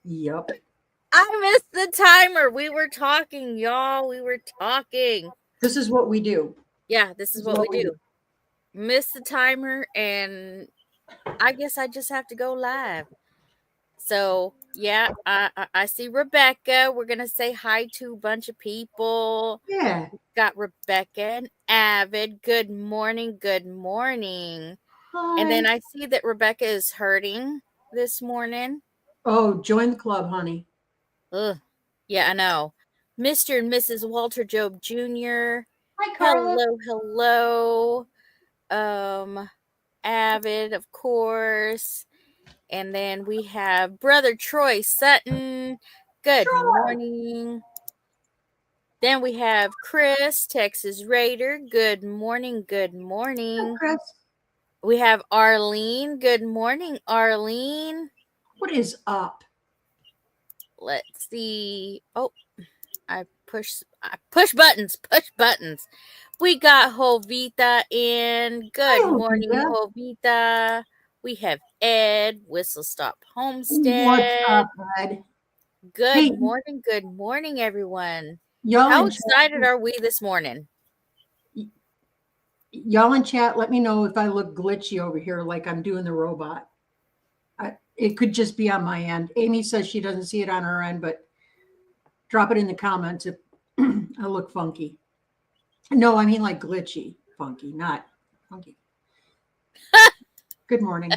Yep. I missed the timer. We were talking, y'all. We were talking. This is what we do. Yeah, this is what we do. Miss the timer, and I guess I just have to go live. So, yeah, I see Rebecca. We're going to say hi to a bunch of people. Yeah. Got Rebecca and Avid. Good morning. Good morning. Hi. And then I see that Rebecca is hurting this morning. Oh, join the club, honey. Ugh. Yeah, I know. Mr. and Mrs. Walter Job Jr. Hi, Carla. Hello. Avid, of course. And then we have Brother Troy Sutton. Good morning. Then we have Chris, Texas Raider. Good morning. Good morning. Hi, Chris. We have Arlene. Good morning, Arlene. What is up? Let's see. Oh, I push buttons. Push buttons. We got Jovita in. Good morning, Jovita. We have Ed, Whistle Stop Homestead. What's up, Ed? Good morning. Good morning, everyone. Y'all How excited are we this morning? Y'all in chat, let me know if I look glitchy over here like I'm doing the robot. It could just be on my end. Amy says she doesn't see it on her end, but drop it in the comments if I look funky. No, I mean like glitchy, funky, not funky. Good morning.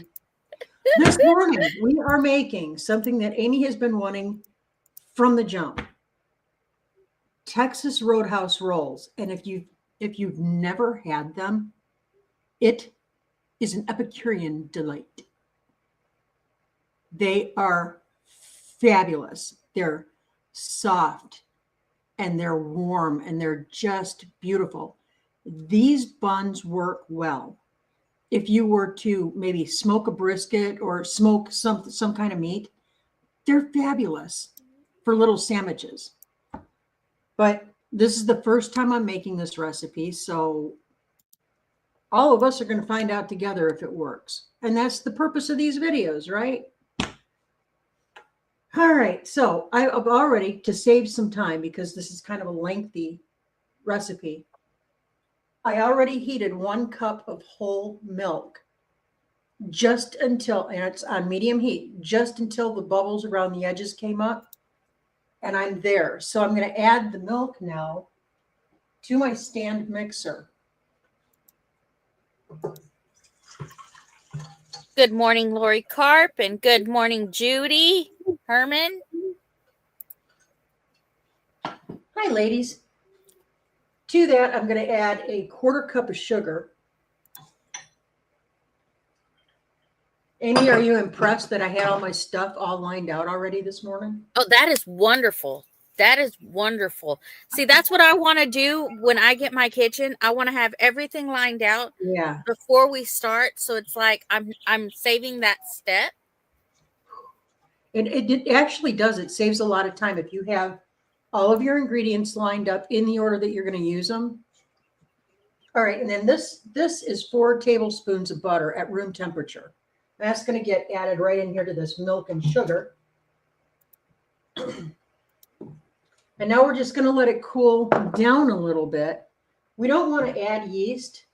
This morning, we are making something that Amy has been wanting from the jump. Texas Roadhouse rolls. And if you've never had them, it is an Epicurean delight. They are fabulous. They're soft and they're warm and they're just beautiful. These buns work well. If you were to maybe smoke a brisket or smoke some kind of meat, they're fabulous for little sandwiches. But this is the first time I'm making this recipe, so all of us are going to find out together if it works. And that's the purpose of these videos, right? All right, so I've already, to save some time, because this is kind of a lengthy recipe, I already heated 1 cup of whole milk just until, and it's on medium heat, just until the bubbles around the edges came up. And I'm there. So I'm going to add the milk now to my stand mixer. Good morning, Lori Carp, and good morning, Judy Herman. Hi, ladies. To that, I'm going to add a 1/4 cup of sugar. Amy, are you impressed that I had all my stuff all lined out already this morning? Oh, that is wonderful. That is wonderful. See, that's what I want to do when I get my kitchen. I want to have everything lined out before we start. So it's like I'm saving that step. And it actually does. It saves a lot of time if you have all of your ingredients lined up in the order that you're going to use them. All right, and then this is 4 tablespoons of butter at room temperature. That's going to get added right in here to this milk and sugar. And now we're just going to let it cool down a little bit. We don't want to add yeast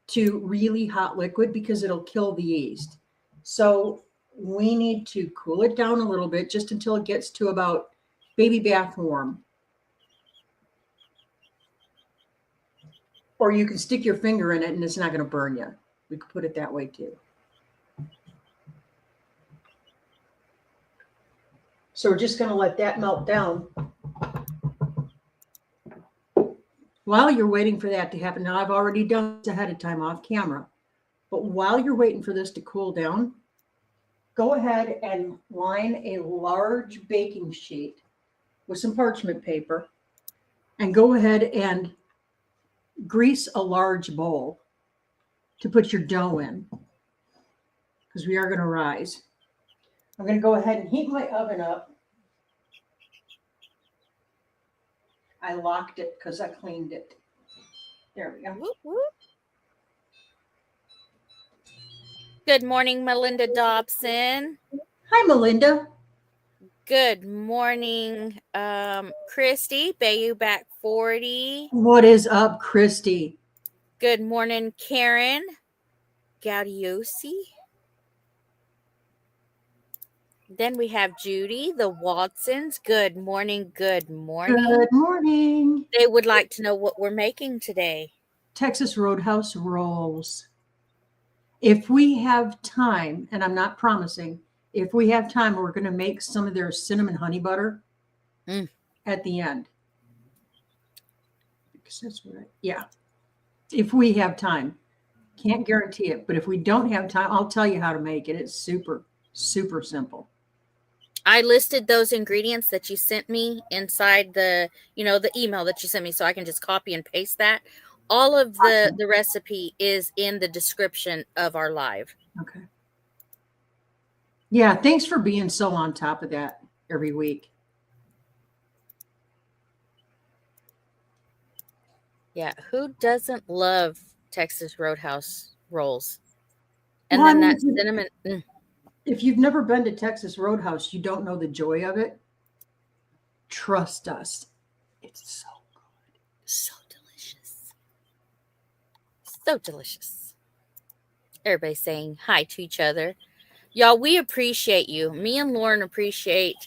to really hot liquid because it'll kill the yeast. So we need to cool it down a little bit just until it gets to about baby bath warm. Or you can stick your finger in it and it's not going to burn you. We could put it that way too. So we're just going to let that melt down. While you're waiting for that to happen, now I've already done this ahead of time off camera, but while you're waiting for this to cool down, go ahead and line a large baking sheet with some parchment paper and go ahead and grease a large bowl to put your dough in because we are going to rise. I'm going to go ahead and heat my oven up. I locked it because I cleaned it. There we go. Whoop, whoop. Good morning, Melinda Dobson. Hi, Melinda. Good morning, Christy, Bayou Back 40. What is up, Christy? Good morning, Karen Gaudiosi. Then we have Judy, the Watsons. Good morning, good morning. Good morning. They would like to know what we're making today. Texas Roadhouse rolls. If we have time, and I'm not promising, if we have time, we're going to make some of their cinnamon honey butter at the end. Because that's what yeah. If we have time. Can't guarantee it, but if we don't have time, I'll tell you how to make it. It's super, super simple. I listed those ingredients that you sent me inside the email that you sent me, so I can just copy and paste that. All of the recipe is in the description of our live. Okay. Yeah, thanks for being so on top of that every week. Yeah, who doesn't love Texas Roadhouse rolls? And then that cinnamon. If you've never been to Texas Roadhouse, you don't know the joy of it. Trust us. It's so good. So delicious. So delicious. Everybody's saying hi to each other. Y'all, we appreciate you. Me and Lauren appreciate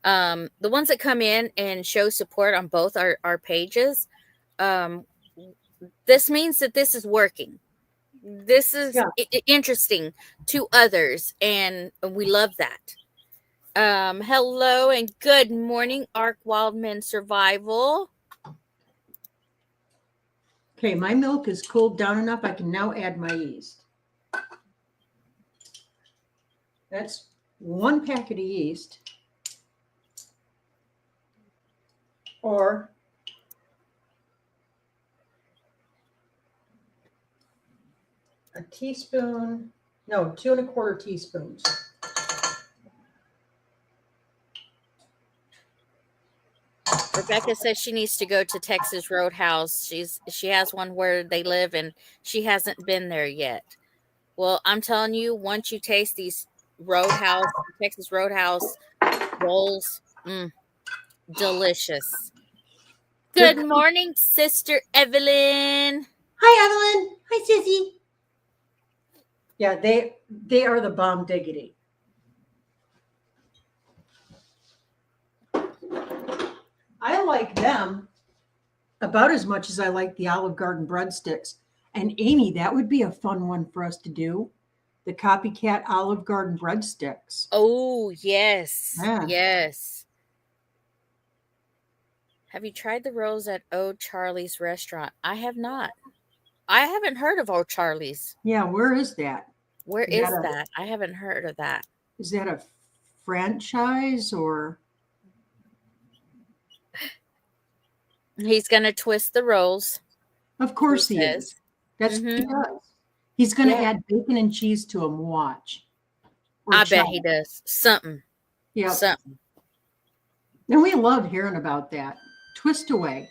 the ones that come in and show support on both our pages. This means that this is working. This is interesting to others, and we love that. Hello and good morning, Ark Wildman Survival. Okay, my milk is cooled down enough. I can now add my yeast. That's 1 packet of yeast, or a teaspoon, no, 2 1/4 teaspoons. Rebecca says she needs to go to Texas Roadhouse. She has one where they live, and she hasn't been there yet. Well, I'm telling you, once you taste these Texas Roadhouse rolls, delicious. Good morning, Sister Evelyn. Hi, Evelyn. Hi, Sissy. Yeah, they are the bomb diggity. I like them about as much as I like the Olive Garden breadsticks. And Amy, that would be a fun one for us to do. The copycat Olive Garden breadsticks. Oh, yes. Yeah. Yes. Have you tried the rolls at Old Charlie's restaurant? I have not. I haven't heard of Old Charlie's. Yeah, where is that? Where is that? I haven't heard of that. Is that a franchise or? He's going to twist the rolls. Of course he is. That's what he does. He's going to add bacon and cheese to them. Watch. I bet he does. Something. Yeah. Something. And we love hearing about that. Twist away.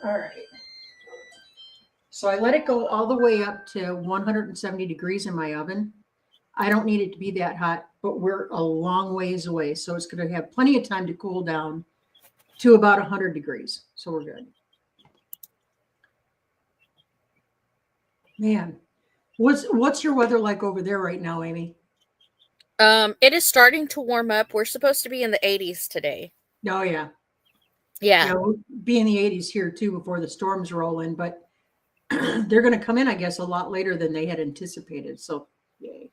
All right. So I let it go all the way up to 170 degrees in my oven. I don't need it to be that hot, but we're a long ways away. So it's going to have plenty of time to cool down to about 100 degrees. So we're good. Man, what's your weather like over there right now, Amy? It is starting to warm up. We're supposed to be in the 80s today. Oh, yeah. Yeah. We'll be in the 80s here, too, before the storms roll in. But they're going to come in, I guess, a lot later than they had anticipated. So, yay.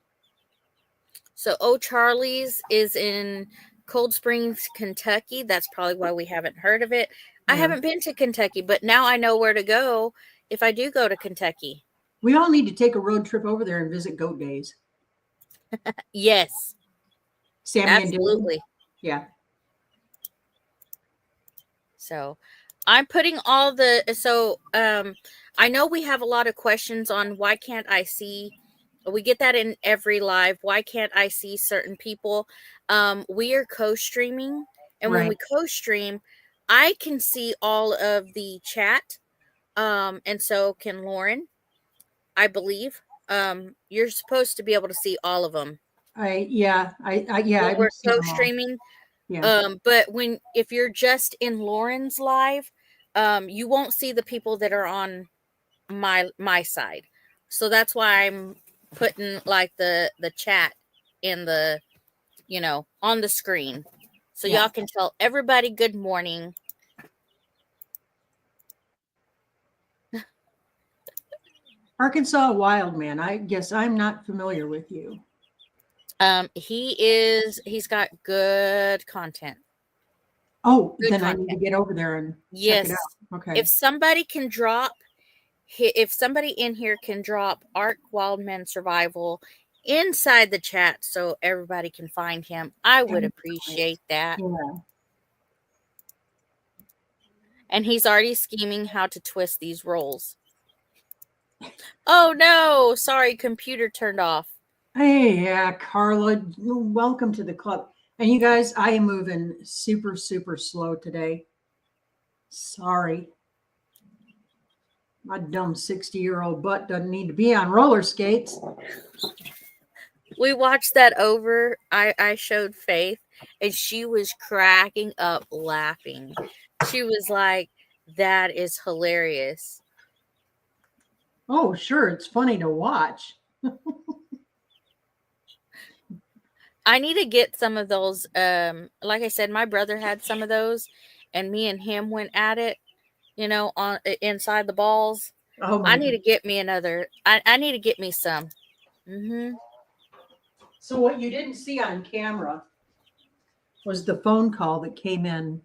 So, Old Charlie's is in Cold Springs, Kentucky. That's probably why we haven't heard of it. Yeah. I haven't been to Kentucky, but now I know where to go if I do go to Kentucky. We all need to take a road trip over there and visit Goat Days. Yes. Sammy absolutely. And yeah. So I'm putting all the, I know we have a lot of questions on why can't I see, we get that in every live. Why can't I see certain people? We are co-streaming, and when we co-stream, I can see all of the chat. And so can Lauren, I believe. You're supposed to be able to see all of them. Yeah, when I've we're seen them all. co-streaming. Yeah. But if you're just in Lauren's live, you won't see the people that are on my side. So that's why I'm putting like the chat in the on the screen. So Yeah. y'all can tell everybody good morning. Arkansas Wild Man. I guess I'm not familiar with you. He's got good content. Oh, Good then I need to content. get over there and check it Yes. out. Okay. If somebody in here can drop Ark Wildman Survival inside the chat so everybody can find him, I would appreciate that. Yeah. And he's already scheming how to twist these rolls. Oh no, sorry, computer turned off. Hey, yeah, Carla, welcome to the club. And you guys, I am moving super, super slow today. Sorry. My dumb 60-year-old butt doesn't need to be on roller skates. We watched that over. I showed Faith, and she was cracking up laughing. She was like, that is hilarious. Oh, sure. It's funny to watch. I need to get some of those. Like I said, my brother had some of those, and me and him went at it, on inside the balls. Oh, I my need God. to get me another. I need to get me some. So what you didn't see on camera was the phone call that came in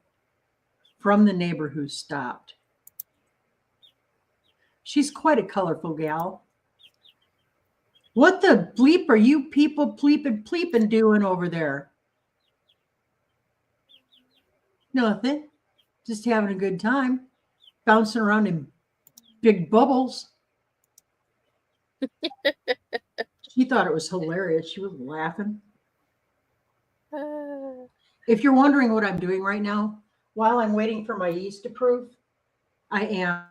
from the neighbor who stopped. She's quite a colorful gal. What the bleep are you people pleeping doing over there? Nothing. Just having a good time. Bouncing around in big bubbles. She thought it was hilarious. She was laughing. If you're wondering what I'm doing right now, while I'm waiting for my yeast to proof, I am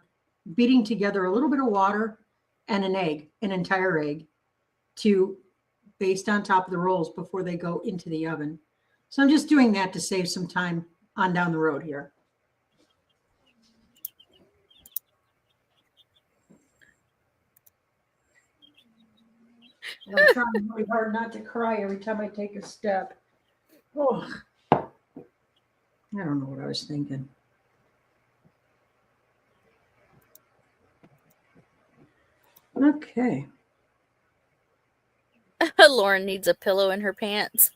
beating together a little bit of water and an egg, an entire egg, to baste on top of the rolls before they go into the oven. So I'm just doing that to save some time on down the road here. And I'm trying really hard not to cry every time I take a step. Oh, I don't know what I was thinking. Okay. Lauren needs a pillow in her pants.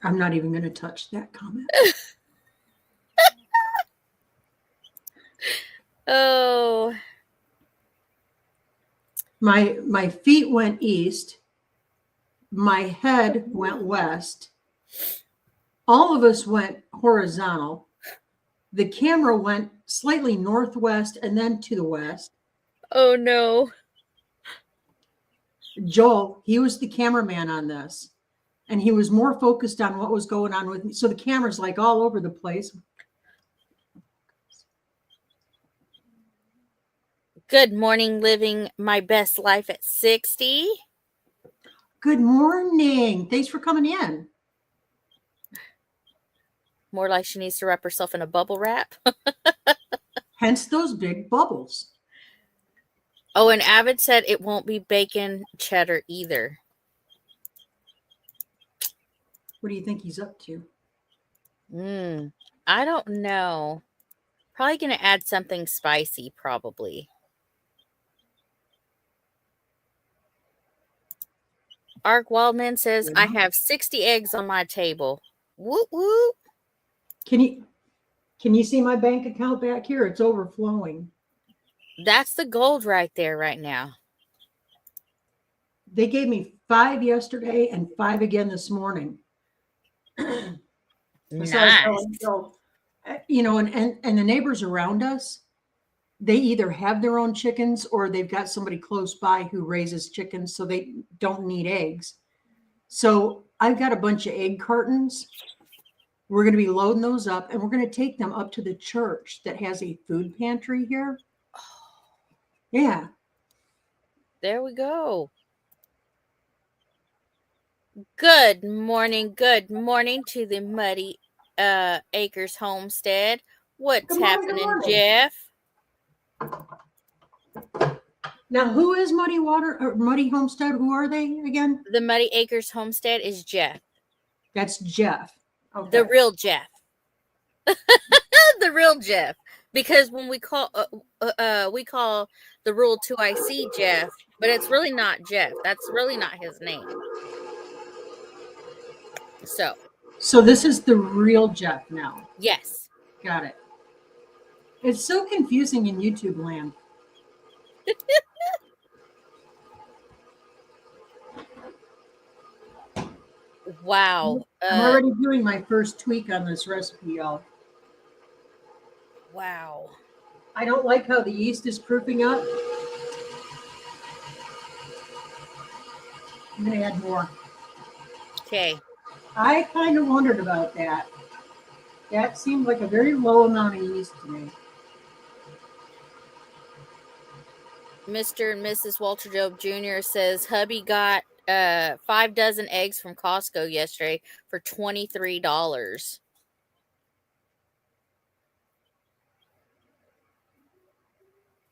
I'm not even going to touch that comment. Oh. My feet went east. My head went west. All of us went horizontal. The camera went slightly northwest and then to the west. Oh no. Joel, he was the cameraman on this, and he was more focused on what was going on with me. So the camera's like all over the place. Good morning, living my best life at 60. Good morning. Thanks for coming in. More like she needs to wrap herself in a bubble wrap. Hence those big bubbles. Oh, and Avid said it won't be bacon cheddar either. What do you think he's up to? I don't know. Probably going to add something spicy, probably. Ark Wildman says, I have 60 eggs on my table. Whoop, whoop. Can you see my bank account back here? It's overflowing. That's the gold right there right now. They gave me 5 yesterday and 5 again this morning. Nice. So, and the neighbors around us, they either have their own chickens or they've got somebody close by who raises chickens, so they don't need eggs. So I've got a bunch of egg cartons. We're going to be loading those up, and we're going to take them up to the church that has a food pantry here. Yeah. There we go. Good morning to the Muddy Acres homestead. What's Good morning. Good happening, morning. Jeff? Now, who is Muddy Water or Muddy Homestead? Who are they again? The Muddy Acres homestead is Jeff. That's Jeff. Okay. The real Jeff. The real Jeff. Because when we call the Rule 2IC Jeff, but it's really not Jeff. That's really not his name. So this is the real Jeff now. Yes. Got it. It's so confusing in YouTube land. Wow. I'm already doing my first tweak on this recipe, y'all. Wow. I don't like how the yeast is proofing up. I'm going to add more. Okay. I kind of wondered about that. That seemed like a very low amount of yeast to me. Mr. and Mrs. Walter Job Jr. says hubby got 5 dozen eggs from Costco yesterday for $23.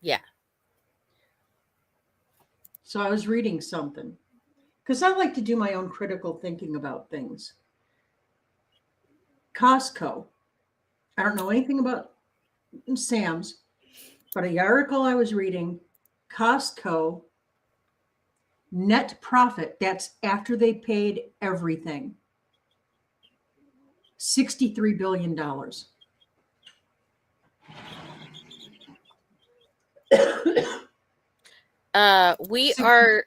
Yeah. So I was reading something because I like to do my own critical thinking about things. Costco. I don't know anything about Sam's, but the article I was reading, Costco net profit, that's after they paid everything, $63 billion. We are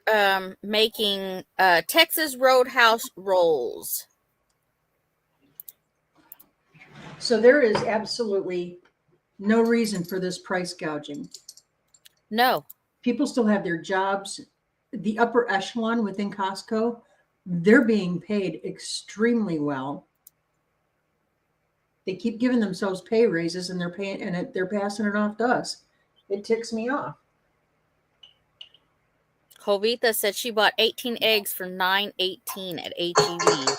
making Texas Roadhouse rolls. So there is absolutely no reason for this price gouging. No. People still have their jobs. The upper echelon within Costco, they're being paid extremely well. They keep giving themselves pay raises, and they're passing it off to us. It ticks me off. Jovita said she bought 18 eggs for $9.18 at HEB.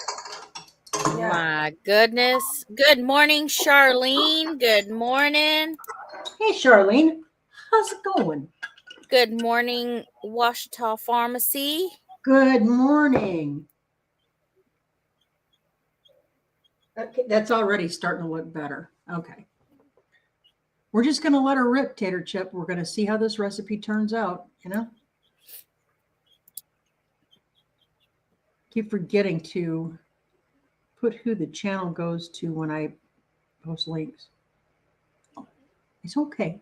Yeah. My goodness. Good morning, Charlene. Good morning. Hey, Charlene. How's it going? Good morning, Washita Pharmacy. Good morning. Okay, that's already starting to look better. Okay. We're just going to let her rip, Tater Chip. We're going to see how this recipe turns out, you know? Keep forgetting to put who the channel goes to when I post links. It's okay.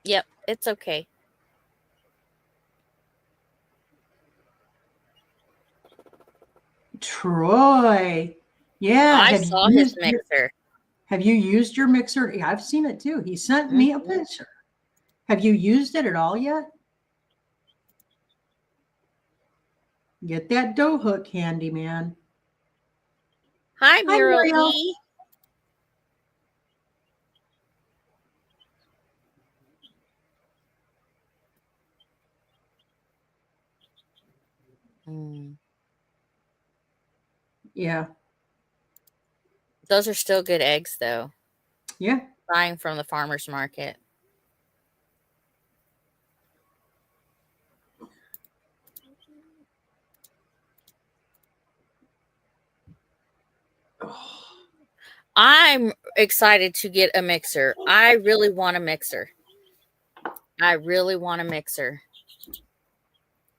Yep, it's okay. Troy. Yeah. I saw his mixer. Have you used your mixer? Yeah, I've seen it too. He sent me a picture. Have you used it at all yet? Get that dough hook handy, man. Hi, Muriel E. Yeah. Those are still good eggs, though. Yeah. Buying from the farmer's market. I'm excited to get a mixer. I really want a mixer.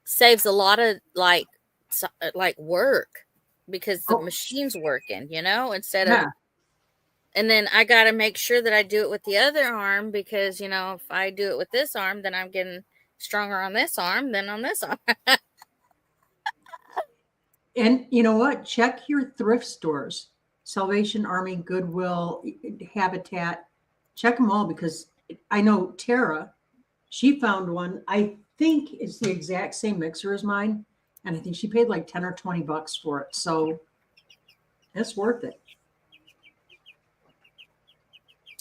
Saves a lot of like work because the machine's working, you know, instead of. And then I got to make sure that I do it with the other arm because, you know, if I do it with this arm, then I'm getting stronger on this arm than on this arm. And you know what? Check your thrift stores. Salvation Army, Goodwill, Habitat. Check them all because I know Tara, she found one. I think it's the exact same mixer as mine. And I think she paid like 10 or 20 bucks for it. So it's worth it.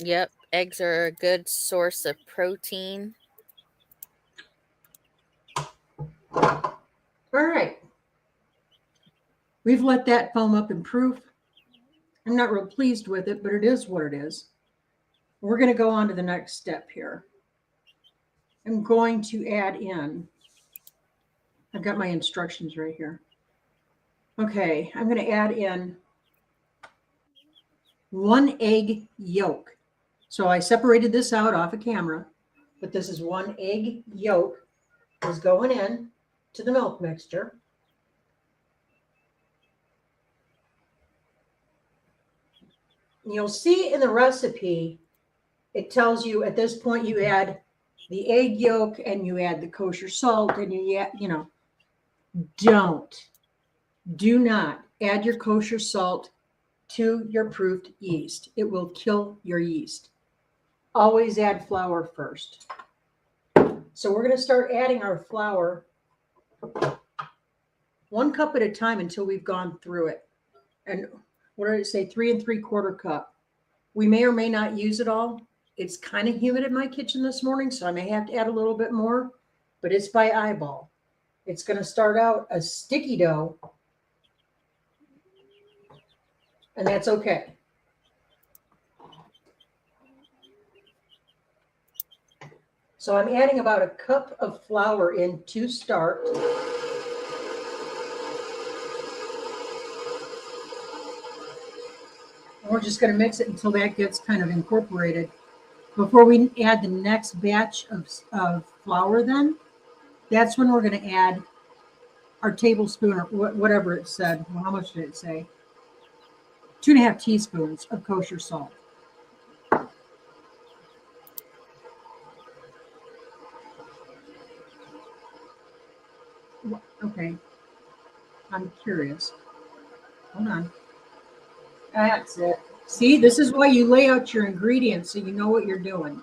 Yep. Eggs are a good source of protein. All right. We've let that foam up in proof. I'm not real pleased with it, but it is what it is. We're going to go on to the next step here. I'm going to add in, I've got my instructions right here. Okay, I'm going to add in 1 egg yolk. So I separated this out off of camera, but this is 1 egg yolk is going in to the milk mixture. You'll see in the recipe, it tells you at this point you add the egg yolk and you add the kosher salt and do not add your kosher salt to your proofed yeast. It will kill your yeast. Always add flour first. So we're going to start adding our flour 1 cup at a time until we've gone through it. And what did it say? 3 3/4 cup. We may or may not use it all. It's kind of humid in my kitchen this morning, so I may have to add a little bit more, but it's by eyeball. It's going to start out a sticky dough, and that's okay. So I'm adding about 1 cup of flour in to start. We're just going to mix it until that gets kind of incorporated. Before we add the next batch of flour then, that's when we're going to add our tablespoon or whatever it said. Well, how much did it say? 2.5 teaspoons of kosher salt. Okay. I'm curious. Hold on. That's it. See, this is why you lay out your ingredients so you know what you're doing.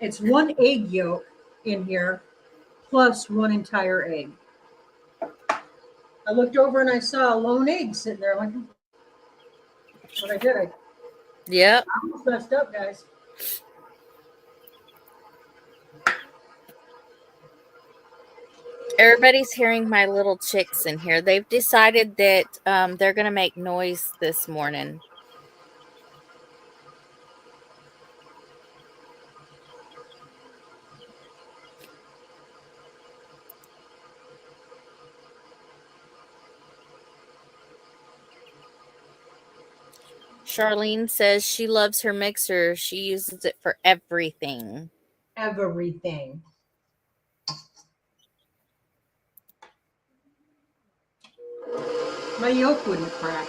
It's 1 egg yolk in here plus 1 entire egg. I looked over and I saw a lone egg sitting there. Like, what I did, I almost messed up, guys. Everybody's hearing my little chicks in here. They've decided that they're going to make noise this morning. Charlene says she loves her mixer. She uses it for everything. Everything. My yolk wouldn't crack.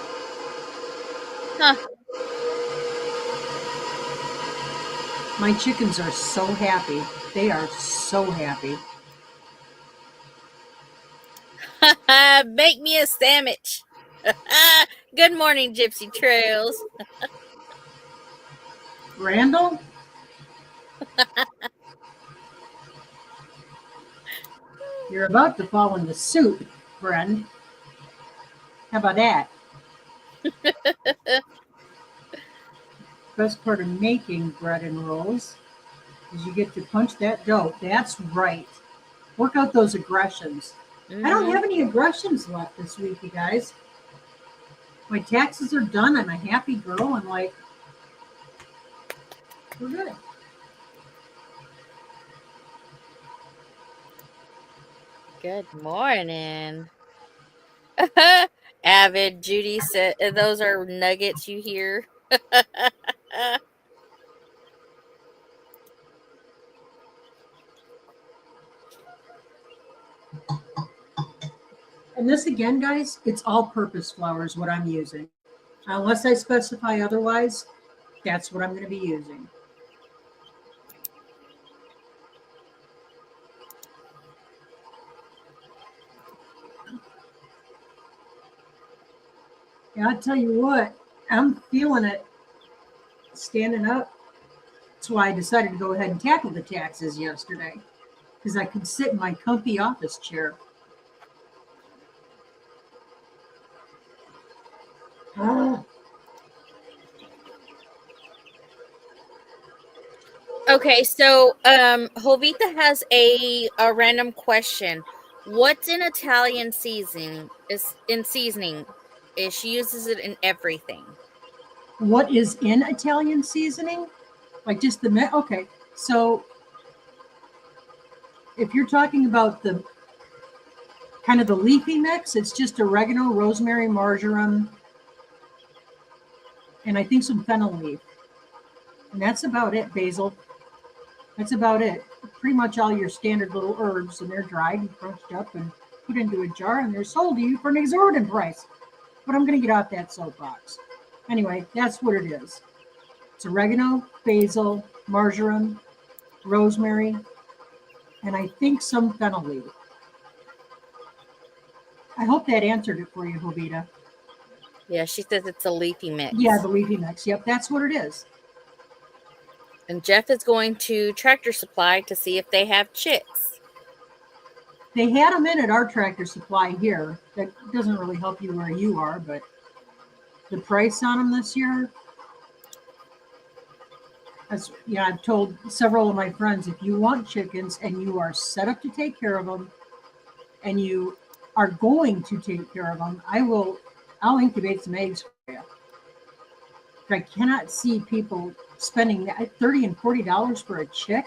Huh. My chickens are so happy. They are so happy. Make me a sandwich. Good morning, Gypsy Trails. Randall? You're about to fall into soup, friend. How about that? Best part of making bread and rolls is you get to punch that dough. That's right. Work out those aggressions. I don't have any aggressions left this week, you guys. My taxes are done. I'm a happy girl. I'm like, we're good. Good morning. Avid Judy said those are nuggets you hear. And this again, guys, it's all-purpose flour is what I'm using. Unless I specify otherwise, that's what I'm going to be using. Yeah, I'll tell you what, I'm feeling it standing up. That's why I decided to go ahead and tackle the taxes yesterday, because I could sit in my comfy office chair. Okay, so Jovita has a random question. What's in Italian seasoning? She uses it in everything. What is in Italian seasoning? Like just the okay. So if you're talking about the kind of the leafy mix, it's just oregano, rosemary, marjoram, and I think some fennel leaf. And that's about it, basil. That's about it. Pretty much all your standard little herbs, and they're dried and crunched up and put into a jar, and they're sold to you for an exorbitant price. But I'm going to get off that soapbox. Anyway, that's what it is. It's oregano, basil, marjoram, rosemary, and I think some fennel leaf. I hope that answered it for you, Jovita. Yeah, she says it's a leafy mix. Yeah, the leafy mix. Yep, that's what it is. And Jeff is going to Tractor Supply to see if they have chicks. They had them in at our Tractor Supply here. That doesn't really help you where you are, but the price on them this year, I've told several of my friends, if you want chickens and you are set up to take care of them and you are going to take care of them, I'll incubate some eggs for you. I cannot see people spending $30 and $40 for a chick.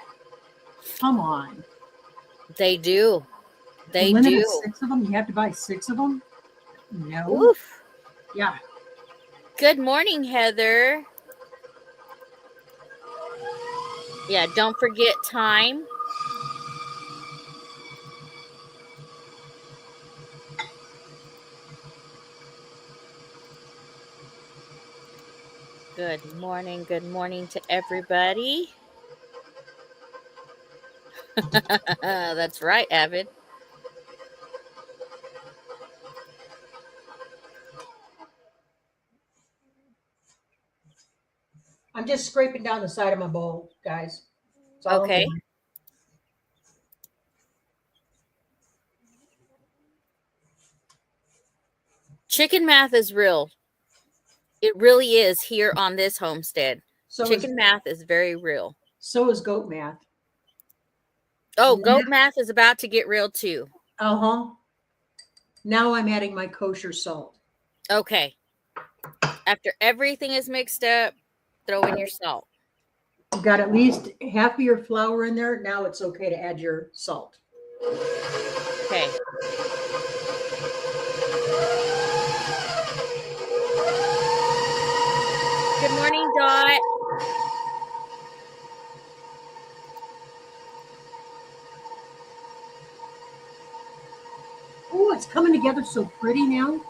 Come on. They do. They limited do. 6 of them. You have to buy 6 of them. No. Oof. Yeah. Good morning, Heather. Yeah, don't forget thyme. Good morning to everybody. That's right, Avid. I'm just scraping down the side of my bowl, guys. Okay. Chicken math is real. It really is here on this homestead. Chicken math is very real. So is goat math. Oh, goat math is about to get real too. Uh-huh. Now I'm adding my kosher salt. Okay. After everything is mixed up, throw in your salt. You've got at least half of your flour in there. Now it's okay to add your salt. Okay. Good morning, Dot. Oh, it's coming together so pretty now.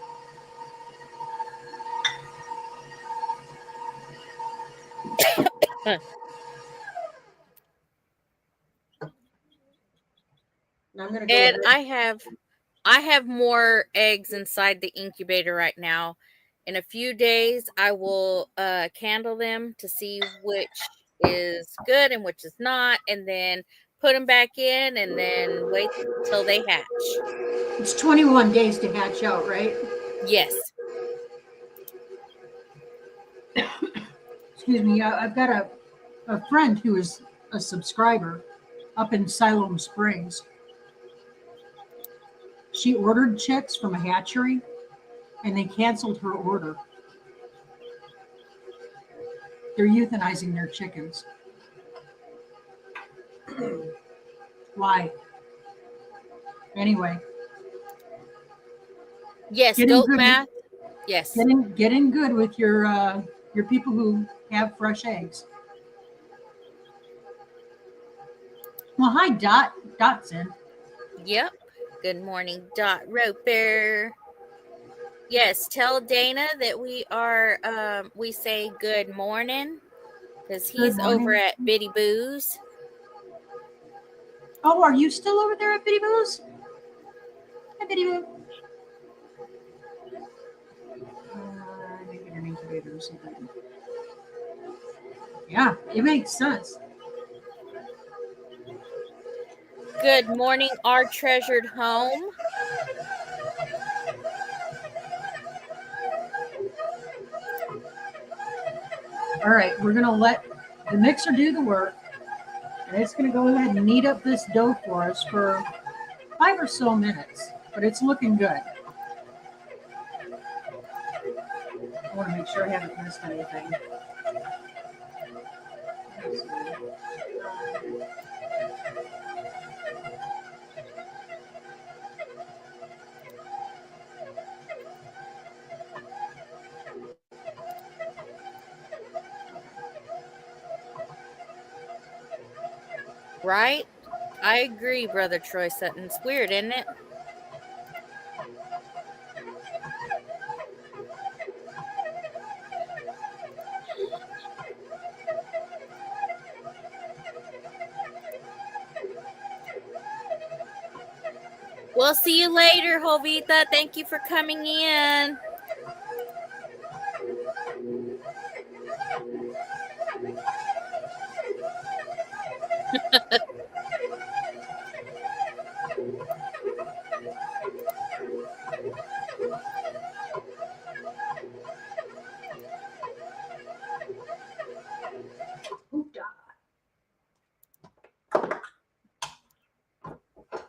I'm gonna go and I have more eggs inside the incubator right now. In a few days, I will candle them to see which is good and which is not, and then put them back in, and then wait till they hatch. It's 21 days to hatch out, right? Yes. Excuse me. I've got a friend who is a subscriber up in Siloam Springs. She ordered chicks from a hatchery, and they canceled her order. They're euthanizing their chickens. Why? Anyway. Yes, goat math. Yes. Get in good with your people who have fresh eggs. Well, hi, Dot. Dot's in. Yep. Good morning, Dot Roper. Yes, tell Dana that we are we say good morning because he's over at Bitty Boo's. Oh, are you still over there at Bitty Boo's? Hi, Bitty Boo. Maybe an incubator or something. Yeah, it makes sense. Good morning, our treasured home. All right, we're going to let the mixer do the work. And it's going to go ahead and knead up this dough for us for 5 or so minutes, but it's looking good. I want to make sure I haven't missed anything. Right? I agree, Brother Troy Sutton. It's weird, isn't it? We'll see you later, Jovita. Thank you for coming in.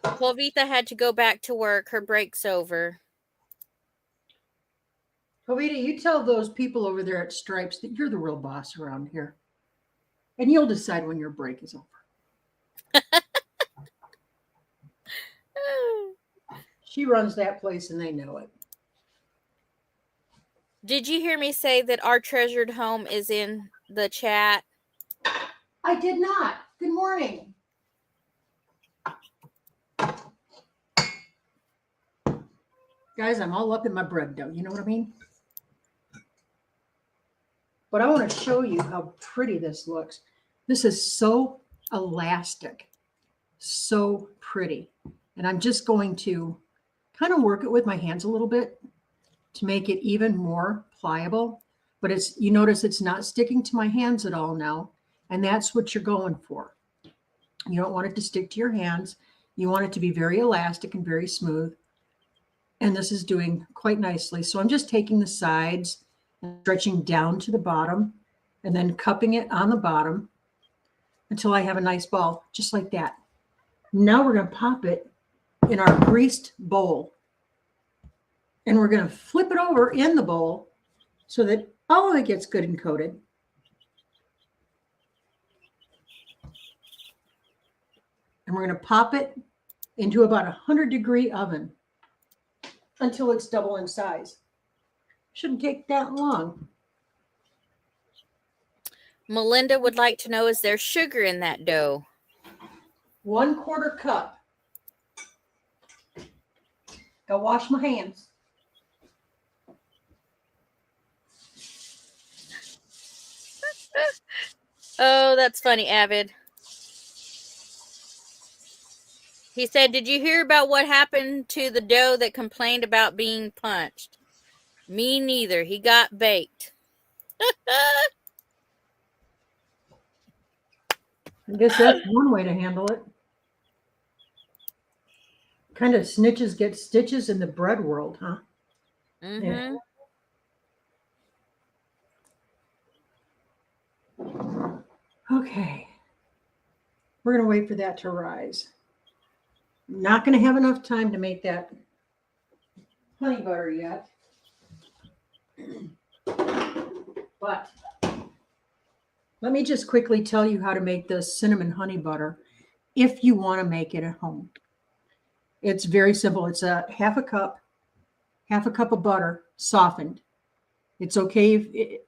Jovita had to go back to work. Her break's over. Jovita, you tell those people over there at Stripes that you're the real boss around here. And you'll decide when your break is over. She runs that place and they know it. Did you hear me say that our treasured home is in the chat? I did not. Good morning. Guys, I'm all up in my bread dough. You know what I mean? But I want to show you how pretty this looks. This is so elastic, so pretty. And I'm just going to kind of work it with my hands a little bit to make it even more pliable. But it's, you notice it's not sticking to my hands at all now. And that's what you're going for. You don't want it to stick to your hands. You want it to be very elastic and very smooth. And this is doing quite nicely. So I'm just taking the sides and stretching down to the bottom and then cupping it on the bottom until I have a nice ball, just like that. Now we're going to pop it in our greased bowl. And we're going to flip it over in the bowl so that all of it gets good and coated. And we're going to pop it into about a 100-degree oven until it's double in size. Shouldn't take that long. Melinda would like to know, is there sugar in that dough? 1/4 cup. Go wash my hands. Oh, that's funny, Avid. He said, did you hear about what happened to the dough that complained about being punched? Me neither. He got baked. I guess that's one way to handle it. Kind of snitches get stitches in the bread world, huh? Mm-hmm. Yeah. Okay. We're going to wait for that to rise. I'm not going to have enough time to make that honey butter yet. But let me just quickly tell you how to make this cinnamon honey butter if you want to make it at home. It's very simple. It's a half a cup of butter softened. It's okay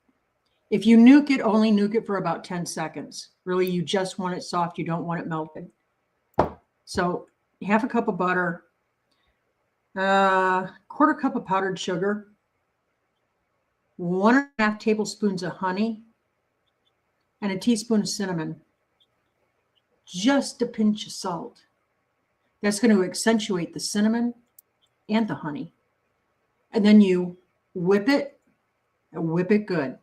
if you nuke it, only nuke it for about 10 seconds. Really, you just want it soft. You don't want it melted. So half a cup of butter, 1/4 cup of powdered sugar, 1.5 tablespoons of honey, and a teaspoon of cinnamon. Just a pinch of salt. That's going to accentuate the cinnamon and the honey. And then you whip it and whip it good.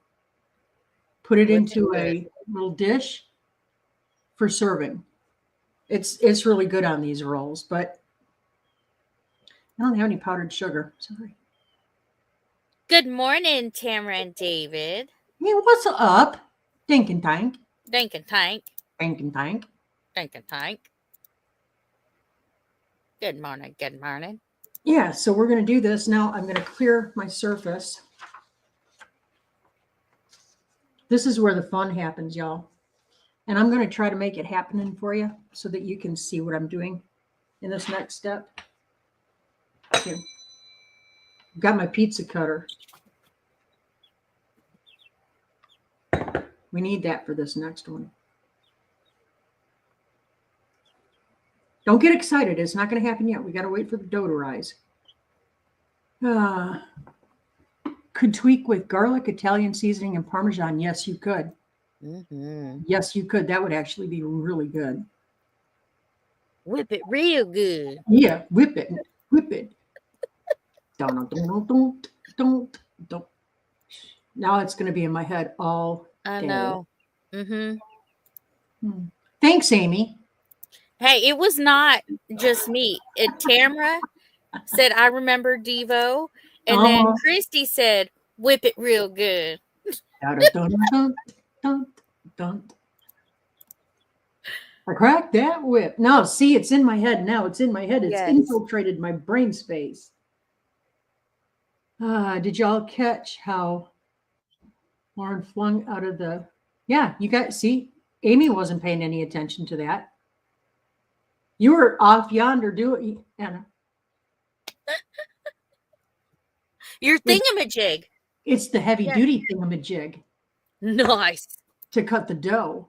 Put it into a little dish for serving. It's really good on these rolls, but I don't have any powdered sugar. Sorry. Good morning, Tamara and David. Hey, what's up? Dink and tank. Dink and tank. Dink and tank. Dink and tank. Good morning. Good morning. Yeah, so we're going to do this. Now I'm going to clear my surface. This is where the fun happens, y'all. And I'm going to try to make it happening for you so that you can see what I'm doing in this next step. Okay. Got my pizza cutter. We need that for this next one. Don't get excited. It's not going to happen yet. We got to wait for the dough to rise. Could tweak with garlic, Italian seasoning, and Parmesan. Yes, you could. Mm-hmm. Yes, you could. That would actually be really good. Whip it real good. Yeah, whip it. Whip it. Don't. Now it's going to be in my head all day. I know. Mm-hmm. Thanks, Amy. Hey, it was not just me. Tamara said, I remember Devo. And then Christy said, whip it real good. I cracked that whip. No, see, it's in my head now. It's in my head. It's infiltrated my brain space. Did y'all catch how Lauren flung out of the... Yeah, you got... See, Amy wasn't paying any attention to that. You were off yonder doing... Anna. Your thingamajig. It's the heavy-duty thingamajig. Nice. To cut the dough.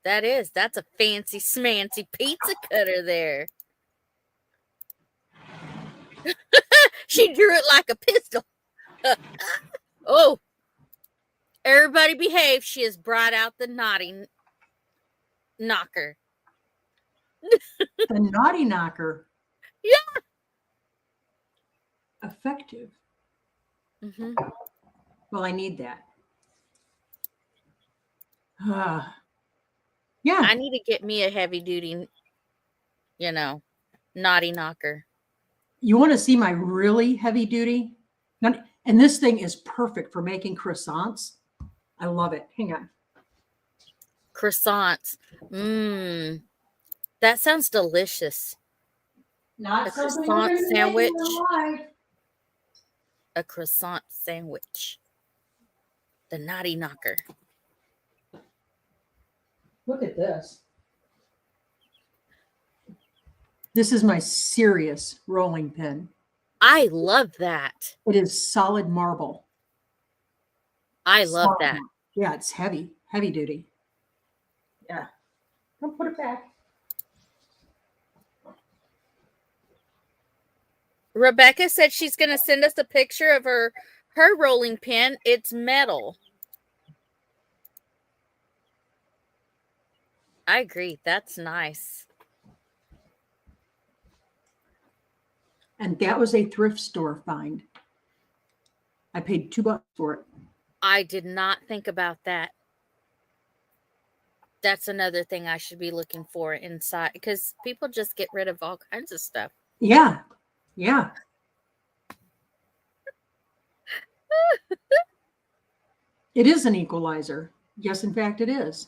That's a fancy smancy pizza cutter there. She drew it like a pistol. Oh, everybody behave. She has brought out the naughty knocker. The naughty knocker. Yeah. Effective. Mm-hmm. Well, I need that. Yeah. I need to get me a heavy duty, naughty knocker. You want to see my really heavy duty? And this thing is perfect for making croissants. I love it. Hang on. Croissants. That sounds delicious. Not a croissant sandwich. A croissant sandwich. The naughty knocker. Look at this. This is my serious rolling pin. I love that. It is solid marble. I love that. Yeah, it's heavy duty. Yeah. Don't put it back. Rebecca said she's going to send us a picture of her rolling pin. It's metal. I agree. That's nice. And that was a thrift store find. I paid $2 for it. I did not think about that. That's another thing I should be looking for inside, because people just get rid of all kinds of stuff. Yeah. Yeah. It is an equalizer. Yes, in fact, it is.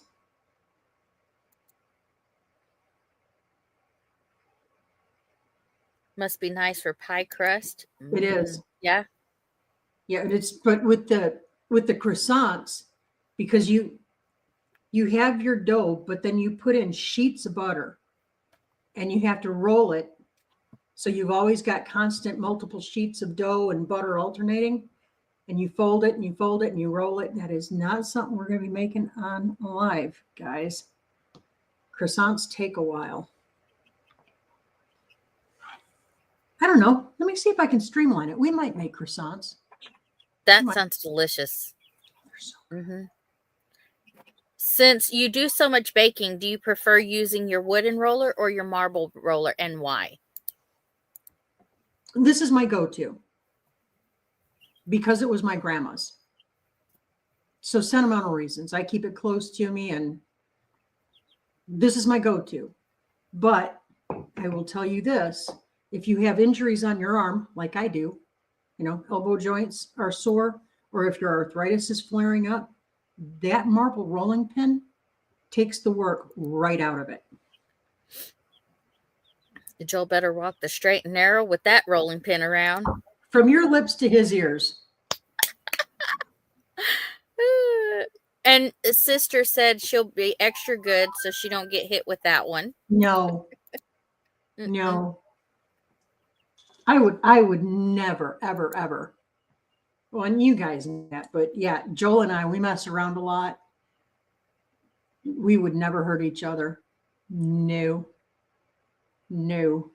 Must be nice for pie crust. It is. Yeah. Yeah, but with the croissants, because you have your dough, but then you put in sheets of butter and you have to roll it. So you've always got constant multiple sheets of dough and butter alternating, and you fold it and you fold it and you roll it. That is not something we're going to be making on live, guys. Croissants take a while. I don't know. Let me see if I can streamline it. We might make croissants. That sounds delicious. Mm-hmm. Since you do so much baking, do you prefer using your wooden roller or your marble roller, and why? This is my go-to because it was my grandma's. So sentimental reasons. I keep it close to me, and this is my go-to. But I will tell you this. If you have injuries on your arm, like I do, elbow joints are sore, or if your arthritis is flaring up, that marble rolling pin takes the work right out of it. Joel better walk the straight and narrow with that rolling pin around. From your lips to his ears. And sister said she'll be extra good so she don't get hit with that one. No. Mm-mm. No. I would never, ever, ever. Well, and you guys know that, but yeah, Joel and I, we mess around a lot. We would never hurt each other. No. No.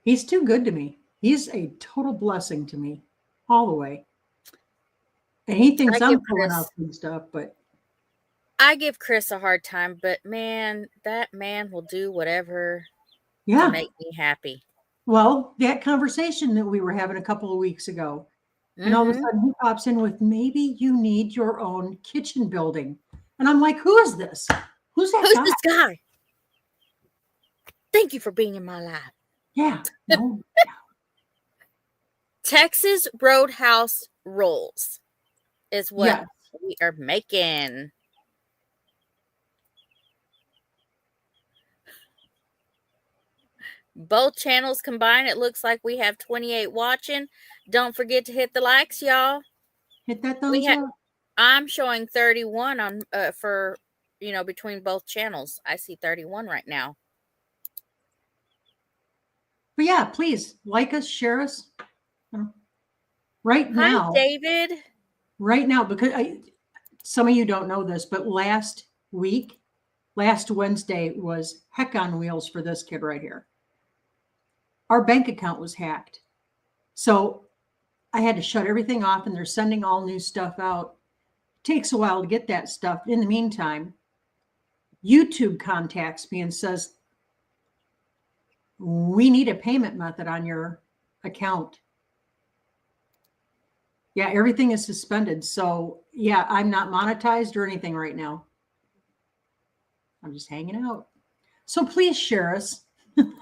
He's too good to me. He's a total blessing to me all the way. And he thinks I'm pulling out some stuff, but I give Chris a hard time, but man, that man will do whatever yeah. to make me happy. Well, that conversation that we were having a couple of weeks ago, and all of a sudden he pops in with, maybe you need your own kitchen building. And I'm like, who is this? Who's that guy? This guy? Thank you for being in my life. Yeah. No. Texas Roadhouse rolls is what we are making. Both channels combined, it looks like we have 28 watching. Don't forget to hit the likes, y'all. Hit that thumbs up. I'm showing 31 on for between both channels. I see 31 right now. But yeah, please like us, share us. Right now. Hi, David. Right now, because some of you don't know this, but last Wednesday was heck on wheels for this kid right here. Our bank account was hacked. So I had to shut everything off, and they're sending all new stuff out. It takes a while to get that stuff. In the meantime, YouTube contacts me and says, we need a payment method on your account. Yeah, everything is suspended. So yeah, I'm not monetized or anything right now. I'm just hanging out. So please share us. Send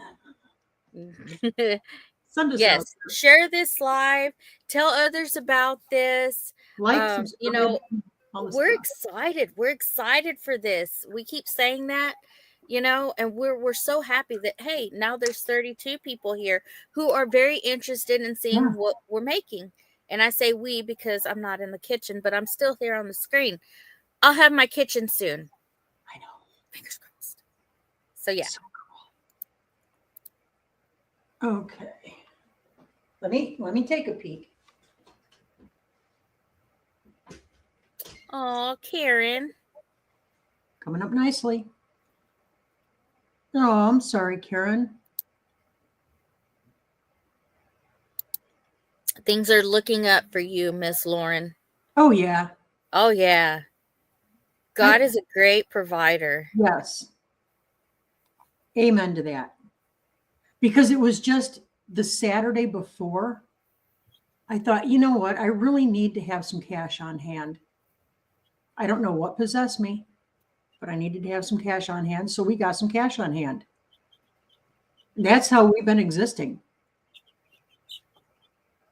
us out. Share this live. Tell others about this. Like, subscribe, we're excited. We're excited for this. We keep saying that, and we're so happy that, hey, now there's 32 people here who are very interested in seeing what we're making. And I say we because I'm not in the kitchen, but I'm still here on the screen. I'll have my kitchen soon. I know. Fingers crossed. So yeah. So cool. Okay. Let me take a peek. Oh, Karen. Coming up nicely. Oh, I'm sorry, Karen. Things are looking up for you, Miss Lauren. Oh, yeah. Oh, yeah. God is a great provider. Yes. Amen to that. Because it was just the Saturday before, I thought, you know what? I really need to have some cash on hand. I don't know what possessed me, but I needed to have some cash on hand. So we got some cash on hand. That's how we've been existing.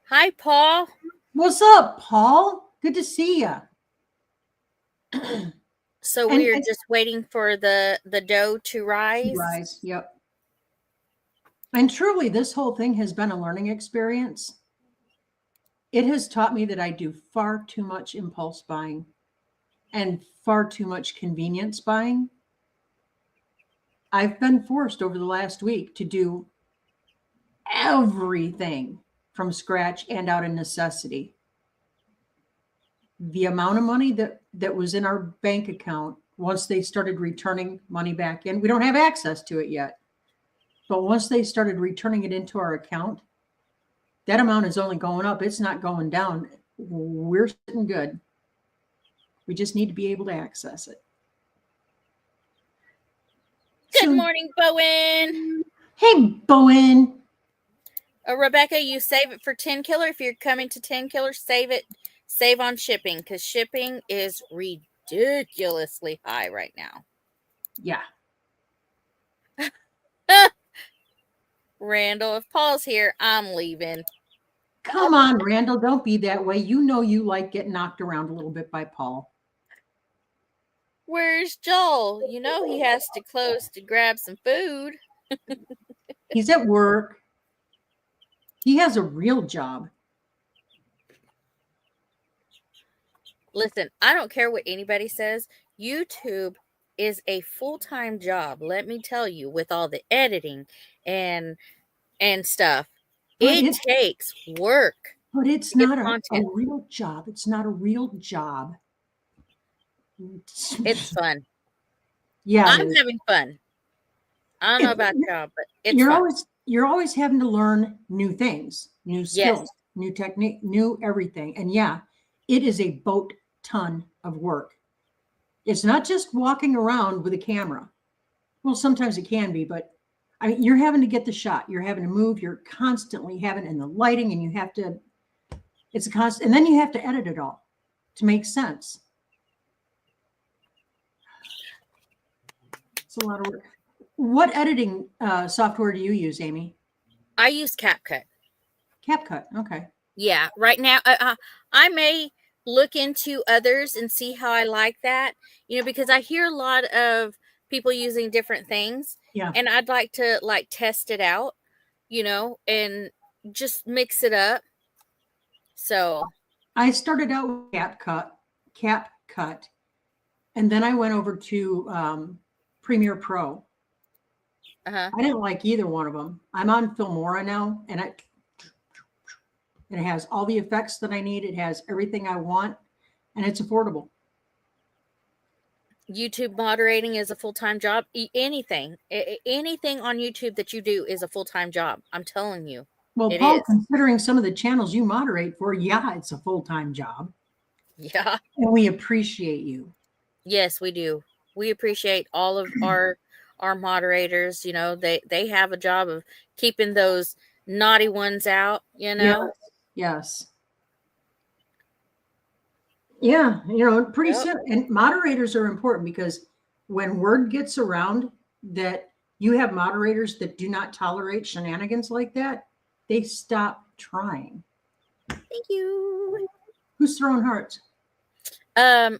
Hi, Paul. What's up, Paul? Good to see you. So we are just waiting for the dough to rise. Yep. And truly, this whole thing has been a learning experience. It has taught me that I do far too much impulse buying and far too much convenience buying. I've been forced over the last week to do everything from scratch and out of necessity. The amount of money that was in our bank account, once they started returning money back in, we don't have access to it yet. But once they started returning it into our account, that amount is only going up. It's not going down. We're sitting good. We just need to be able to access it. Good morning, Bowen. Hey, Bowen. Rebecca, you save it for 10 Killer. If you're coming to 10 Killer, save it. Save on shipping because shipping is ridiculously high right now. Yeah. Randall, if Paul's here, I'm leaving. Come on, Randall. Don't be that way. You know you like getting knocked around a little bit by Paul. Where's Joel? You know he has to close to grab some food. He's at work. He has a real job. Listen, I don't care what anybody says. YouTube is a full-time job. Let me tell you, with all the editing and stuff, it takes work. But it's to get not a content. real job. It's not a real job. It's fun. Yeah, I'm having fun. I don't know about y'all, but it's fun. You're always having to learn new things, new skills, new technique, new everything. And yeah, it is a boat ton of work. It's not just walking around with a camera. Well, sometimes it can be, but I mean, you're having to get the shot. You're having to move. You're constantly having in the lighting, and you have to. It's a constant, and then you have to edit it all to make sense. It's a lot of work. What editing software do you use, Amy? I use CapCut. CapCut. Okay. Yeah. Right now, I may look into others and see how I like that. Because I hear a lot of people using different things. Yeah. And I'd like to test it out, and just mix it up. So I started out with CapCut, and then I went over to Premiere Pro. I didn't like either one of them. I'm on Filmora now, and it has all the effects that I need. It has everything I want, and it's affordable. YouTube moderating is a full-time job. Anything on YouTube that you do is a full-time job. I'm telling you. Well, Paul, considering some of the channels you moderate for, yeah, it's a full-time job. Yeah. And we appreciate you. Yes, we do. We appreciate all of our moderators. They have a job of keeping those naughty ones out, Yes. Yeah, pretty soon. And moderators are important, because when word gets around that you have moderators that do not tolerate shenanigans like that, they stop trying. Thank you. Who's throwing hearts? Paul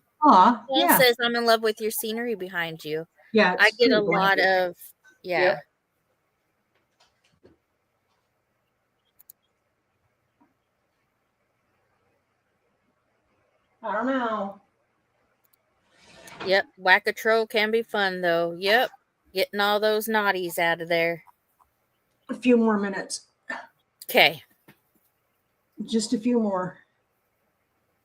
says, I'm in love with your scenery behind you. Yeah, I get a lot of, Yep. I don't know. Yep, whack-a-troll can be fun, though. Yep, getting all those naughties out of there. A few more minutes. Okay. Just a few more.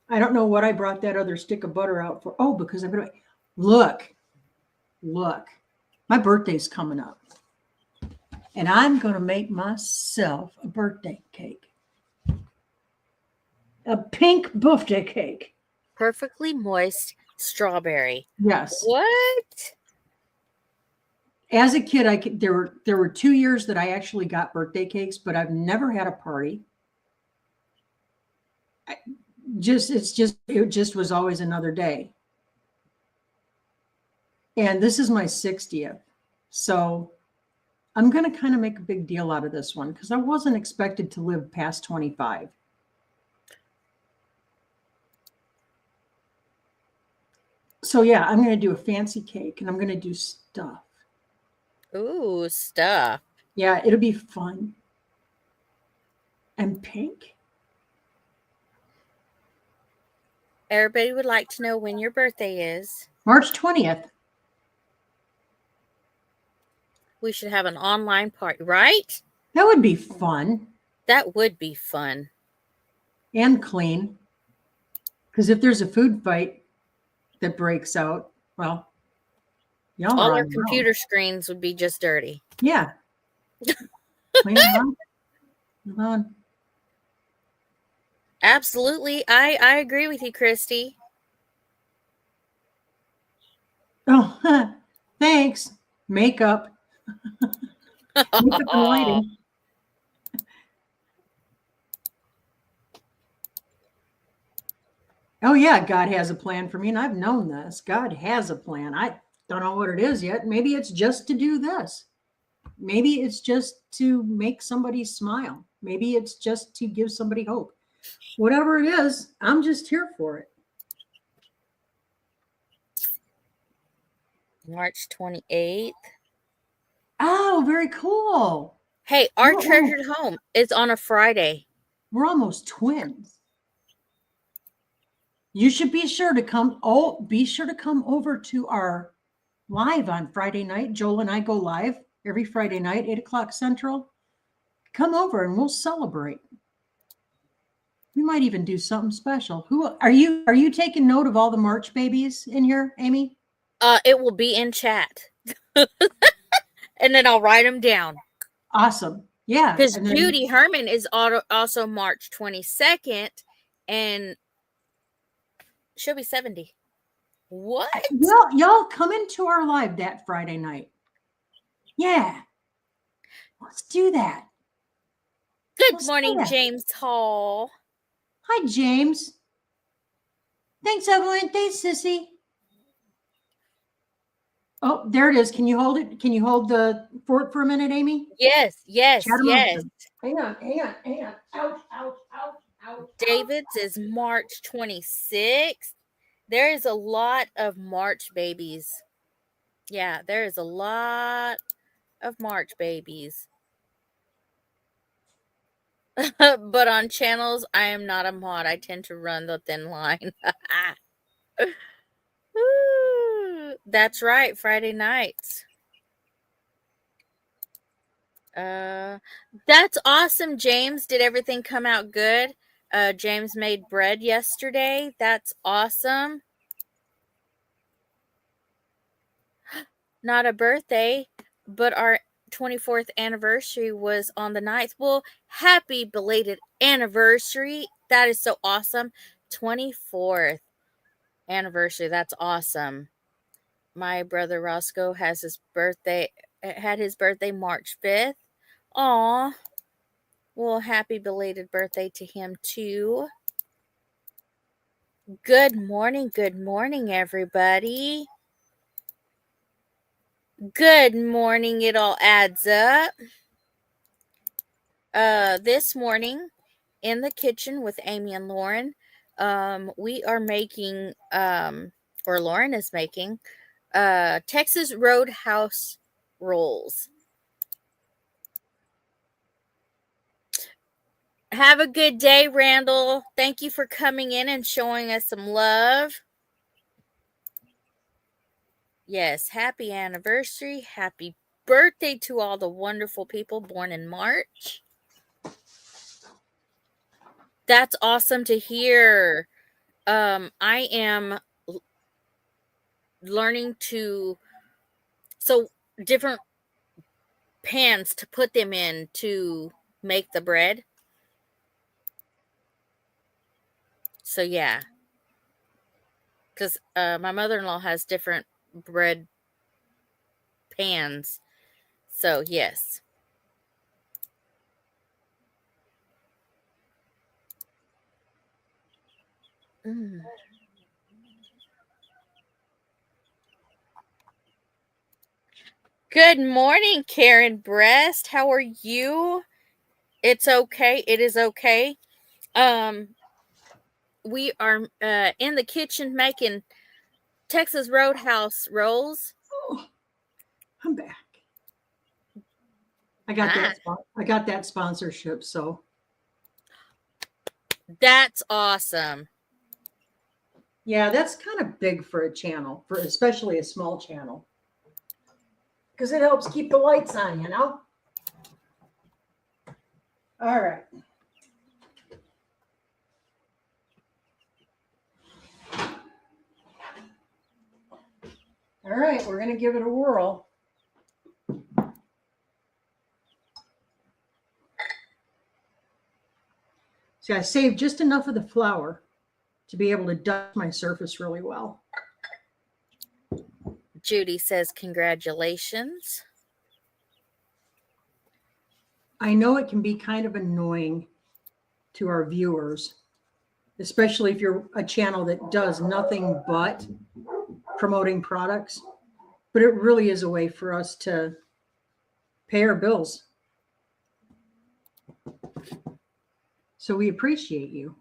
I don't know what I brought that other stick of butter out for. Oh, because I'm going to... Look. My birthday's coming up. And I'm going to make myself a birthday cake. A pink birthday cake. Perfectly moist strawberry. Yes. What? As a kid, there were 2 years that I actually got birthday cakes, but I've never had a party. It just was always another day. And this is my 60th. So I'm going to kind of make a big deal out of this one, because I wasn't expected to live past 25. So yeah, I'm going to do a fancy cake, and I'm going to do stuff. Ooh, stuff. Yeah, it'll be fun. And pink. Everybody would like to know when your birthday is. March 20th. We should have an online party, right? That would be fun. That would be fun. And clean. Because if there's a food fight that breaks out, well, y'all all are our computer screens would be just dirty. Yeah. Clean them up. Move on. Absolutely. I agree with you, Christy. Oh, thanks. Makeup. Makeup and lighting. Oh, yeah, God has a plan for me, and I've known this. God has a plan. I don't know what it is yet. Maybe it's just to do this. Maybe it's just to make somebody smile. Maybe it's just to give somebody hope. Whatever it is, I'm just here for it. March 28th. Oh, very cool. Hey, our treasured home is on a Friday. We're almost twins. You should be sure to come. Oh, be sure to come over to our live on Friday night. Joel and I go live every Friday night, 8 o'clock Central. Come over and we'll celebrate. We might even do something special. Who are you? Are you taking note of all the March babies in here, Amy? It will be in chat. And then I'll write them down. Awesome. Yeah. Because Judy Herman is also March 22nd, and she'll be 70. What? Y'all come into our live that Friday night. Yeah. Let's do that. Good morning, James Hall. Hi, James. Thanks, Evelyn. Thanks, Sissy. Oh, there it is. Can you hold it? Can you hold the fort for a minute, Amy? Yes. Hang on. Ouch. David's is March 26th. There is a lot of March babies. Yeah, there is a lot of March babies. But on channels, I am not a mod. I tend to run the thin line. That's right, Friday nights. That's awesome, James. Did everything come out good? James made bread yesterday. That's awesome. Not a birthday, but our 24th anniversary was on the 9th. Well, happy belated anniversary. That is so awesome. 24th anniversary. That's awesome. My brother Roscoe had his birthday March 5th. Aw. Well, happy belated birthday to him too. Good morning, everybody. Good morning, it all adds up. This morning in the kitchen with Amy and Lauren, we are making, or Lauren is making, Texas Roadhouse rolls. Have a good day, Randall. Thank you for coming in and showing us some love. Yes, happy anniversary. Happy birthday to all the wonderful people born in March. That's awesome to hear. I am learning different pans to put them in to make the bread. So yeah, because my mother-in-law has different bread pans. So yes. Good morning, Karen Breast. How are you? It's okay. It is okay. We are in the kitchen making Texas Roadhouse rolls. Oh, I'm back. I got that sponsorship, so that's awesome. Yeah, that's kind of big for a channel, for especially a small channel, because it helps keep the lights on, you know. All right. All right, we're going to give it a whirl. See, I saved just enough of the flour to be able to dust my surface really well. Judy says, congratulations. I know it can be kind of annoying to our viewers, especially if you're a channel that does nothing but promoting products, but it really is a way for us to pay our bills. So we appreciate you.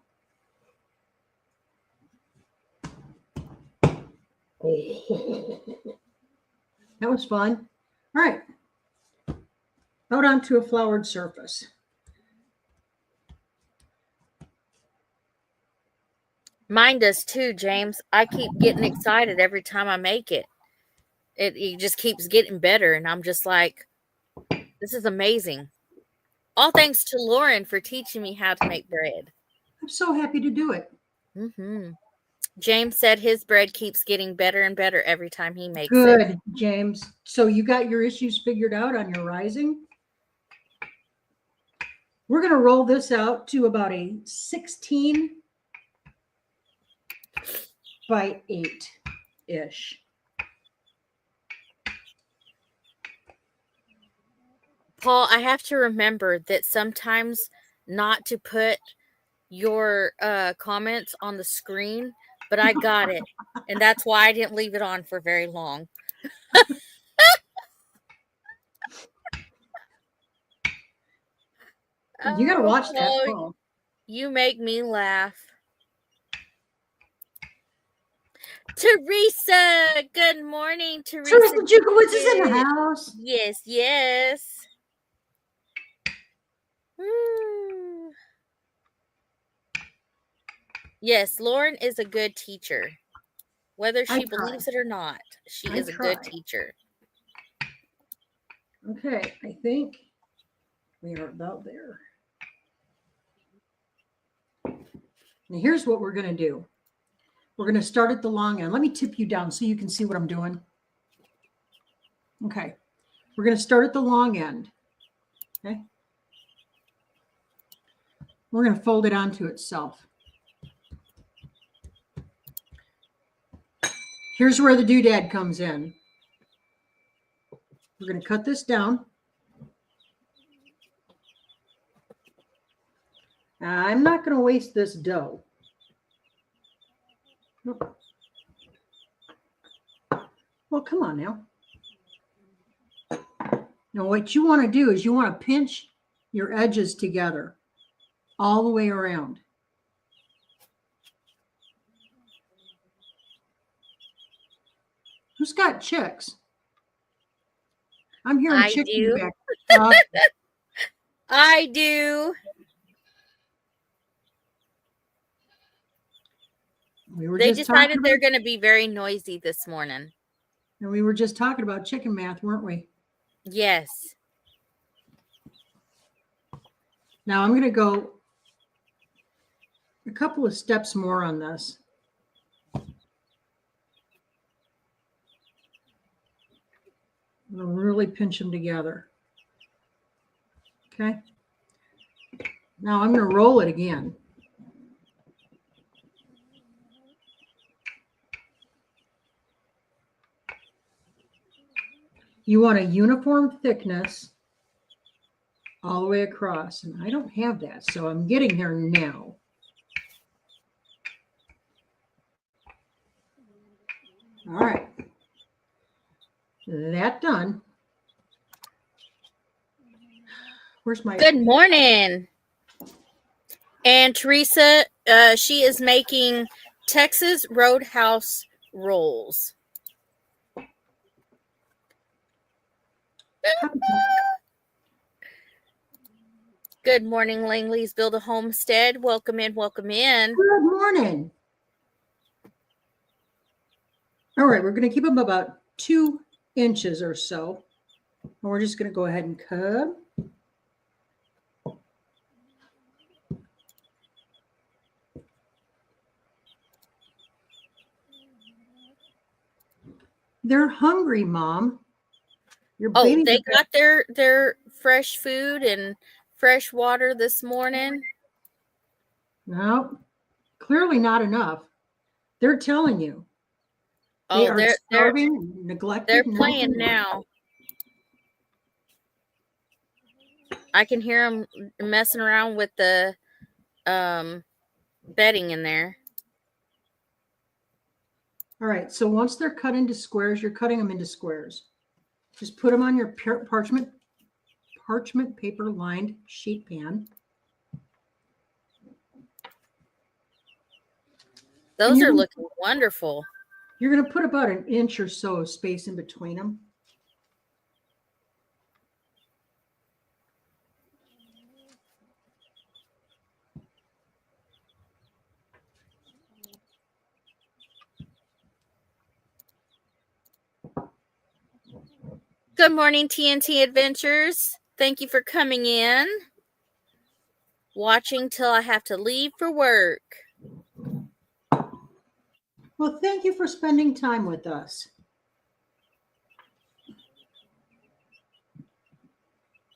That was fun. All right. out onto a floured surface. Mine does too, James. I keep getting excited every time I make it. It just keeps getting better, and I'm just like, this is amazing. All thanks to Lauren for teaching me how to make bread. I'm so happy to do it. Mm-hmm. James said his bread keeps getting better and better every time he makes it. Good, James. So you got your issues figured out on your rising? We're going to roll this out to about a 16 by 8-ish. Paul, I have to remember that sometimes not to put your comments on the screen, but I got it. And that's why I didn't leave it on for very long. You got to watch that, Paul. You make me laugh. Teresa, good morning, Teresa. Teresa Jukowitz is in the house. Yes, yes. Woo. Yes, Lauren is a good teacher. Whether she believes it or not, she is a good teacher. Okay, I think we are about there. Now here's what we're going to do. We're going to start at the long end. Let me tip you down so you can see what I'm doing. Okay, we're going to start at the long end. Okay, we're going to fold it onto itself. Here's where the doodad comes in. We're going to cut this down. I'm not going to waste this dough. Nope. Well, come on now. Now, what you want to do is you want to pinch your edges together all the way around. Who's got chicks? I'm hearing chicken back. I do. They decided they're going to be very noisy this morning. And we were just talking about chicken math, weren't we? Yes. Now I'm going to go a couple of steps more on this. I'm going to really pinch them together. Okay. Now I'm going to roll it again. You want a uniform thickness all the way across, and I don't have that, so I'm getting there now. All right. That done. Where's my... Good morning. And Teresa, she is making Texas Roadhouse rolls. Good morning, Langley's Build a Homestead. Welcome in, welcome in. Good morning. All right, we're going to keep them about 2 inches or so. And we're just going to go ahead and cut. They're hungry, Mom. They got their fresh food and fresh water this morning? No, clearly not enough. They're telling you. They are starving, neglected. They're playing now. I can hear them messing around with the bedding in there. All right, so once they're cut into squares, you're cutting them into squares. Just put them on your parchment paper lined sheet pan. Those are looking wonderful. You're going to put about 1 inch or so of space in between them. Good morning, TNT Adventures. Thank you for coming in. Watching till I have to leave for work. Well, thank you for spending time with us.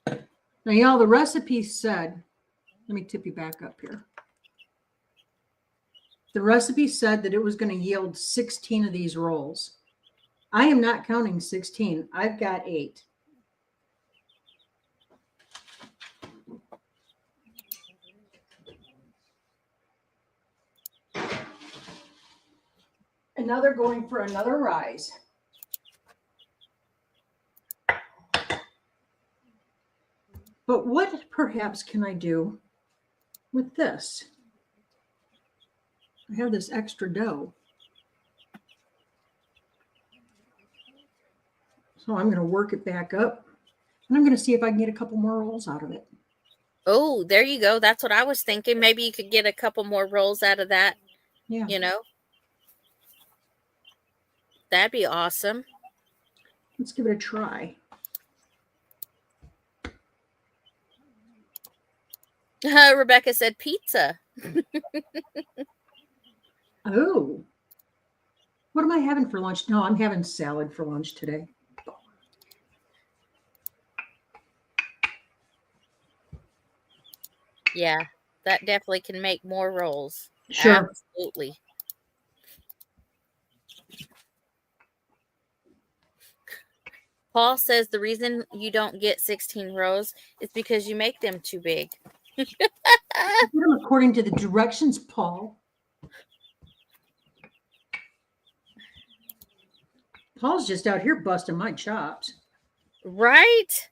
Now, y'all, the recipe said, let me tip you back up here. The recipe said that it was going to yield 16 of these rolls. I am not counting 16. I've got 8. And now they're going for another rise. But what perhaps can I do with this? I have this extra dough. So I'm going to work it back up. And I'm going to see if I can get a couple more rolls out of it. Oh, there you go. That's what I was thinking. Maybe you could get a couple more rolls out of that. Yeah. You know? That'd be awesome. Let's give it a try. Rebecca said pizza. Oh. What am I having for lunch? No, I'm having salad for lunch today. Yeah, that definitely can make more rolls. Sure. Absolutely. Paul says the reason you don't get 16 rows is because you make them too big. According to the directions, Paul. Paul's just out here busting my chops. Right?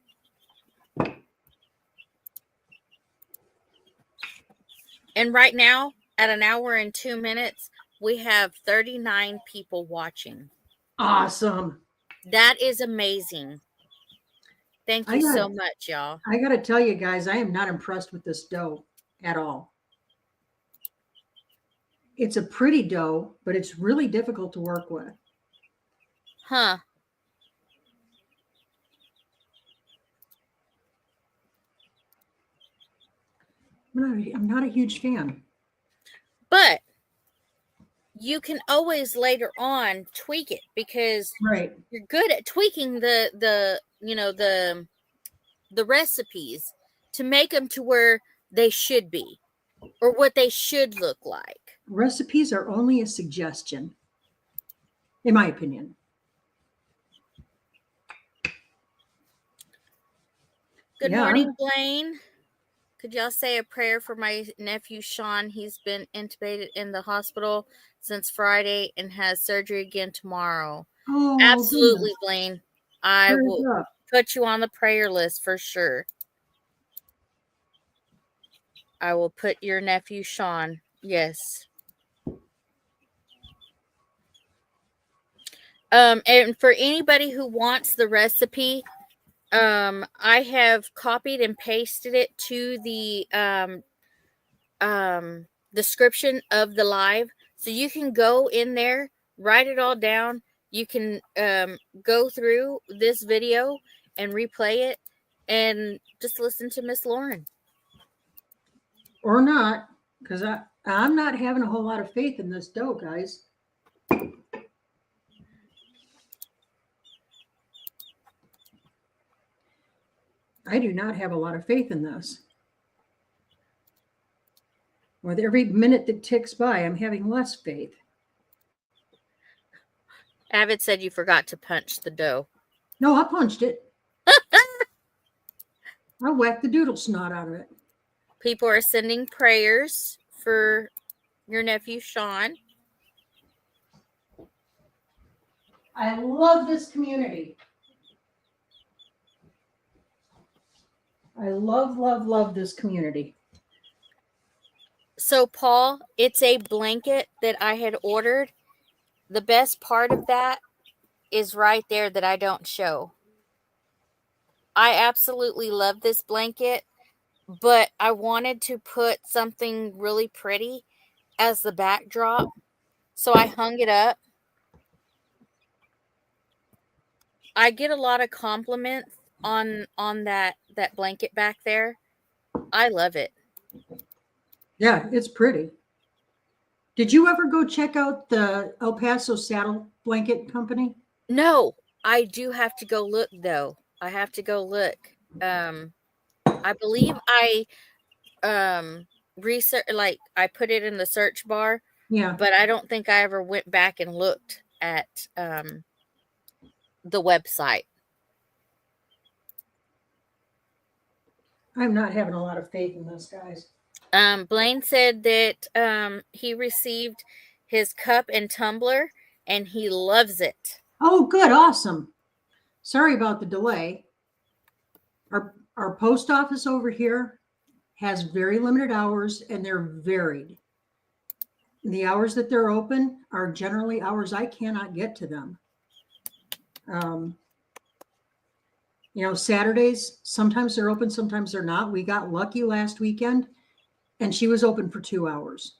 And right now, at an hour and 2 minutes, we have 39 people watching. Awesome. That is amazing. Thank you so much, y'all. I got to tell you guys, I am not impressed with this dough at all. It's a pretty dough, but it's really difficult to work with. Huh. I'm not a huge fan. But you can always later on tweak it because you're good at tweaking the recipes to make them to where they should be or what they should look like. Recipes are only a suggestion, in my opinion. Good morning, Blaine. Could y'all say a prayer for my nephew, Sean? He's been intubated in the hospital since Friday and has surgery again tomorrow. Oh, absolutely, goodness. Blaine. I will put you on the prayer list for sure. I will put your nephew, Sean. Yes. And for anybody who wants the recipe, I have copied and pasted it to the description of the live, so you can go in there, write it all down. You can go through this video and replay it and just listen to Miss Lauren. Or not, because I'm not having a whole lot of faith in this dough, guys. I do not have a lot of faith in this. With every minute that ticks by, I'm having less faith. Avid said you forgot to punch the dough. No, I punched it. I whacked the doodle snot out of it. People are sending prayers for your nephew, Sean. I love this community. I love, love, love this community. So, Paul, it's a blanket that I had ordered. The best part of that is right there that I don't show. I absolutely love this blanket, but I wanted to put something really pretty as the backdrop. So I hung it up. I get a lot of compliments on that blanket back there. I love it. Yeah, it's pretty. Did you ever go check out the El Paso Saddle Blanket Company? No, I do have to go look though. I have to go look. I believe I research, like I put it in the search bar, Yeah, but I don't think I ever went back and looked at the website. I'm not having a lot of faith in those guys. Blaine said that he received his cup and tumbler and he loves it. Oh, good, awesome. Sorry about the delay. Our post office over here has very limited hours and they're varied. The hours that they're open are generally hours I cannot get to them. Saturdays, sometimes they're open, sometimes they're not. We got lucky last weekend and she was open for 2 hours.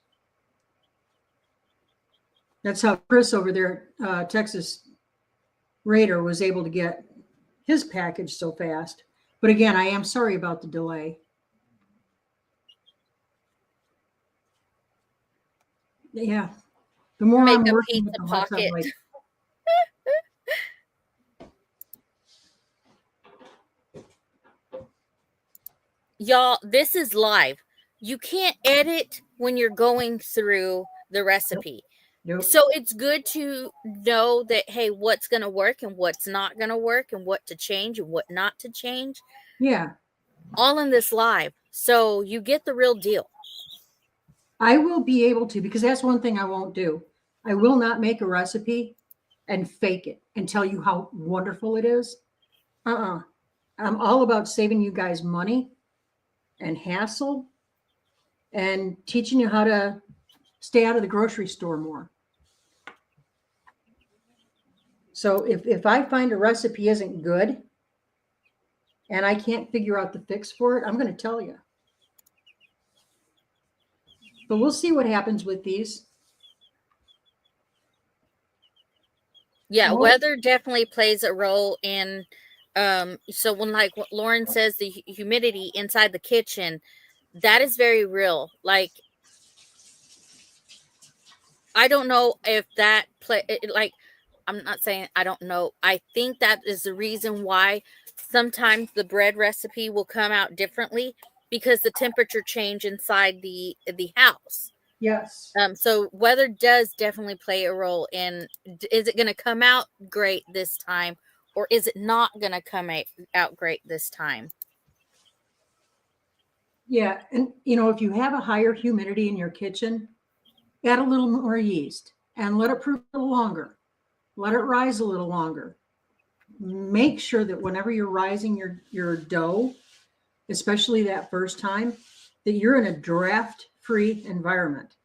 That's how Chris over there at Texas Raider was able to get his package so fast. But again, I am sorry about the delay. Yeah. The more Make I'm a working with pizza the less I'm pocket. like, Y'all, this is live. You can't edit when you're going through the recipe. nope. So it's good to know that, hey, what's going to work and what's not going to work and what to change and what not to change. Yeah. All in this live. So you get the real deal. I will be able to, because that's one thing I won't do. I will not make a recipe and fake it and tell you how wonderful it is. I'm all about saving you guys money and hassle and teaching you how to stay out of the grocery store more. So if I find a recipe isn't good and I can't figure out the fix for it, I'm going to tell you. But we'll see what happens with these. Yeah, weather definitely plays a role in so when, like what Lauren says, the humidity inside the kitchen, that is very real. Like, I don't know if that like, I'm not saying I don't know. I think that is the reason why sometimes the bread recipe will come out differently, because the temperature change inside the house. Yes. So weather does definitely play a role in, is it going to come out great this time, or is it not going to come out great this time? Yeah. And, if you have a higher humidity in your kitchen, add a little more yeast and let it proof a little longer. Let it rise a little longer. Make sure that whenever you're rising your dough, especially that first time, that you're in a draft-free environment.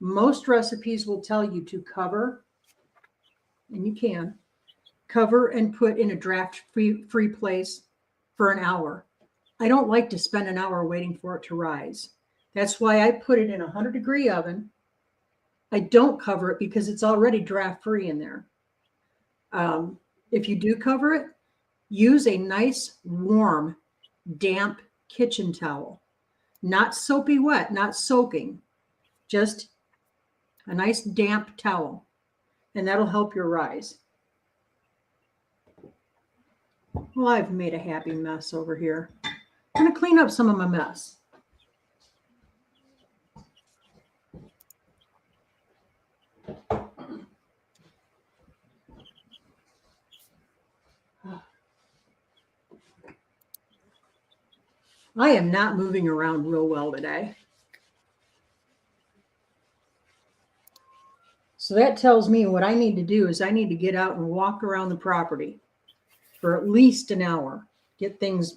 Most recipes will tell you to cover, and you can cover and put in a draft-free place for an hour. I don't like to spend an hour waiting for it to rise. That's why I put it in a 100-degree oven. I don't cover it because it's already draft-free in there. If you do cover it, use a nice, warm, damp kitchen towel. Not soapy wet, not soaking, just a nice damp towel, and that'll help your rise. Well, I've made a happy mess over here. I'm going to clean up some of my mess. I am not moving around real well today. So that tells me what I need to do is I need to get out and walk around the property for at least an hour, get things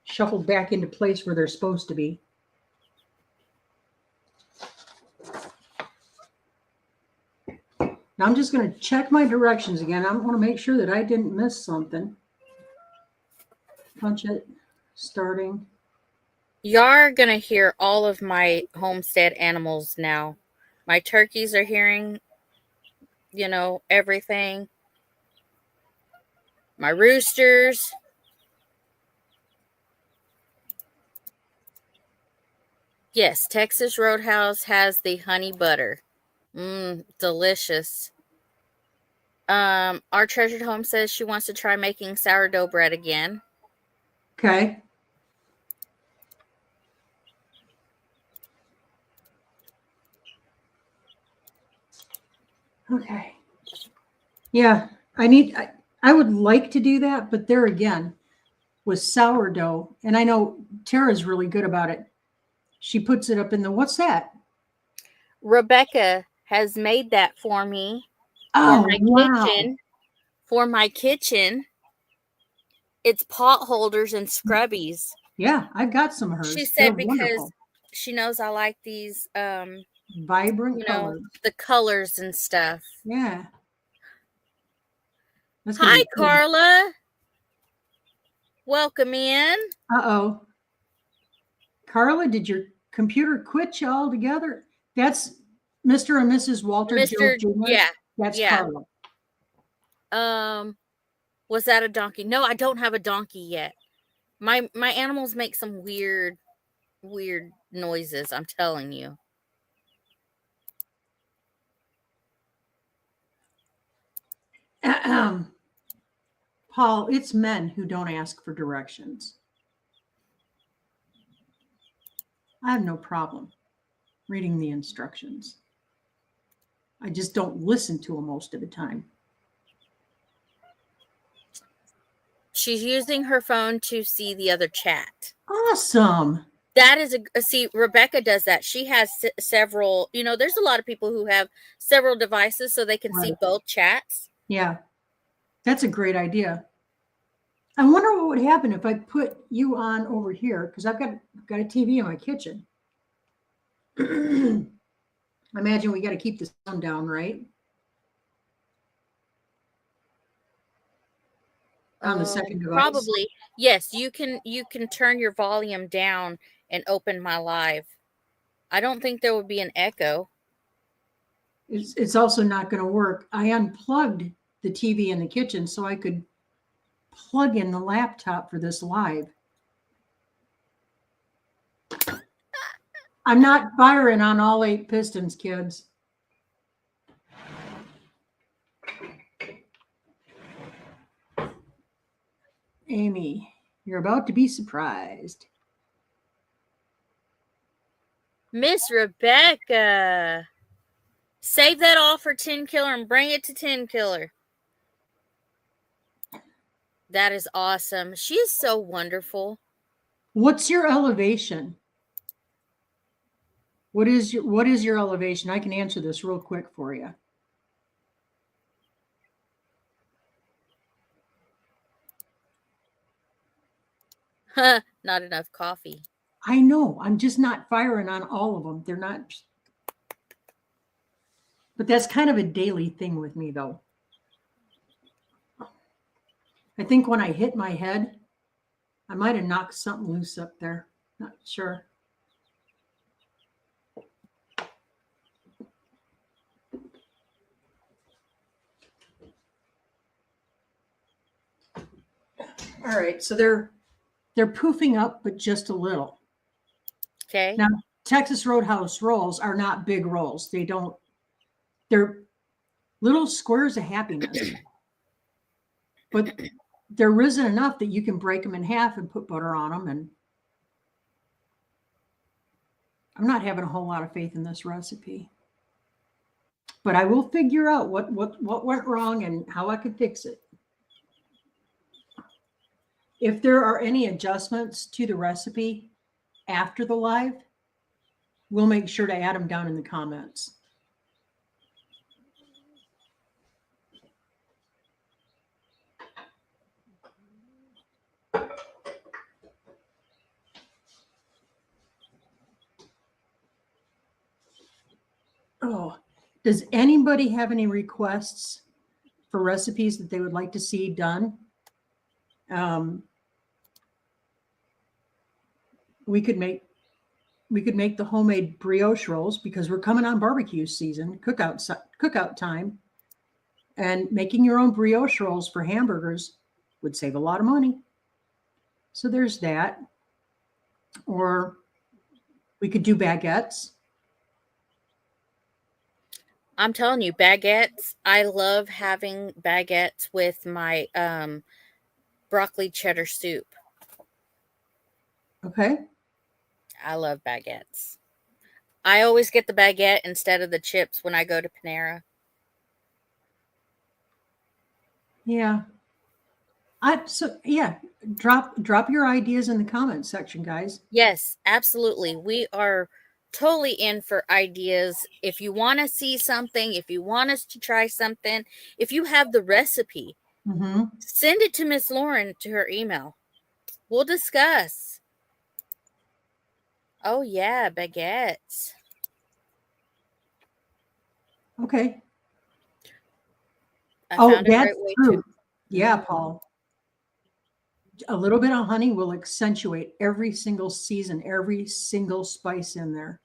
shuffled back into place where they're supposed to be. Now I'm just going to check my directions again. I want to make sure that I didn't miss something. Punch it, starting. Y'all are going to hear all of my homestead animals now. My turkeys are hearing, everything. my roosters. Yes, Texas Roadhouse has the honey butter. Delicious. Our treasured home says she wants to try making sourdough bread again. Okay. Okay. Yeah, I would like to do that, but there again, with sourdough, and I know Tara's really good about it. She puts it up in the, what's that? Rebecca has made that for me Oh, wow. kitchen. For my kitchen, it's pot holders and scrubbies. Yeah, I've got some of hers. She They're said because wonderful. she knows I like these, Vibrant colors. the colors and stuff. Yeah. That's gonna Hi, be cool. Carla. Welcome in. Uh-oh. Carla, did your computer quit you altogether? That's Mr. and Mrs. Walter Mr. Joe Jr.? Yeah. That's Yeah. Carla. Was that a donkey? No, I don't have a donkey yet. My animals make some weird noises, I'm telling you. Paul, it's men who don't ask for directions. I have no problem reading the instructions. I just don't listen to them most of the time. She's using her phone to see the other chat. Awesome. That is see, Rebecca does that. She has several, there's a lot of people who have several devices so they can see both chats. Yeah, that's a great idea. I wonder what would happen if I put you on over here, because I've got a TV in my kitchen. I imagine we got to keep the sound down, right? On the second device. Probably. Yes, you can turn your volume down and open my live. I don't think there would be an echo. It's also not going to work. I unplugged the TV in the kitchen so I could plug in the laptop for this live. I'm not firing on all 8 pistons, kids. Amy, you're about to be surprised. Miss Rebecca, save that all for 10 Killer and bring it to 10 Killer. That is awesome. She is so wonderful. What's your elevation? What is your elevation? I can answer this real quick for you. Not enough coffee. I know. I'm just not firing on all of them. They're not. But that's kind of a daily thing with me, though. I think when I hit my head, I might have knocked something loose up there. Not sure. All right, so they're poofing up, but just a little. Okay. Now, Texas Roadhouse rolls are not big rolls. They're little squares of happiness. But they're risen enough that you can break them in half and put butter on them. And I'm not having a whole lot of faith in this recipe. But I will figure out what went wrong and how I could fix it. If there are any adjustments to the recipe after the live, we'll make sure to add them down in the comments. Oh, does anybody have any requests for recipes that they would like to see done? We could make the homemade brioche rolls because we're coming on barbecue season, cookout time, and making your own brioche rolls for hamburgers would save a lot of money. So there's that. Or we could do baguettes. I'm telling you, baguettes. I love having baguettes with my broccoli cheddar soup. Okay. I love baguettes. I always get the baguette instead of the chips when I go to Panera. Yeah. Drop your ideas in the comments section, guys. Yes, absolutely. We are totally in for ideas. If you want to see something, if you want us to try something, if you have the recipe, send it to Miss Lauren to her email. We'll discuss. Oh yeah, baguettes. Okay. I found a that's great way true. to. Yeah, Paul. A little bit of honey will accentuate every single season, every single spice in there.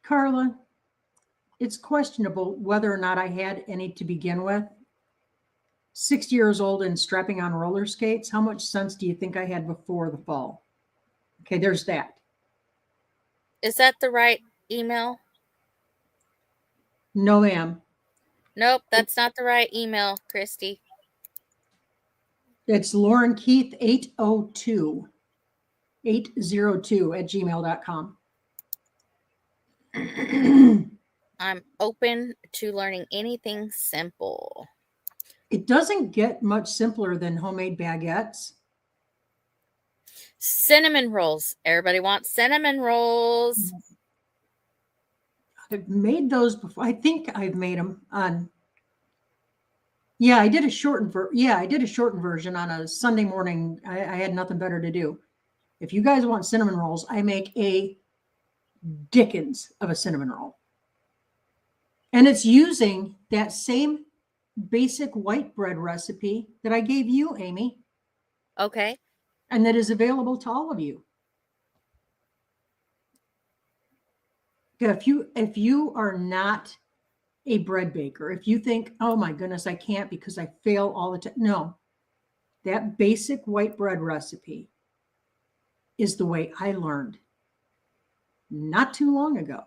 Carla, it's questionable whether or not I had any to begin with. 60 years old and strapping on roller skates. How much sense do you think I had before the fall? Okay, there's that. Is that the right email? No, ma'am. Nope, that's not the right email, Christy. It's Lauren Keith 802 at gmail.com. I'm open to learning anything simple. It doesn't get much simpler than homemade baguettes. Cinnamon rolls. Everybody wants cinnamon rolls. I've made those before. I think I've made them on. Yeah, I did a shortened version on a Sunday morning. I had nothing better to do. If you guys want cinnamon rolls, I make a dickens of a cinnamon roll. And it's using that same basic white bread recipe that I gave you, Amy. Okay. And that is available to all of you. If you are not a bread baker, if you think, oh my goodness, I can't because I fail all the time. No, that basic white bread recipe is the way I learned not too long ago.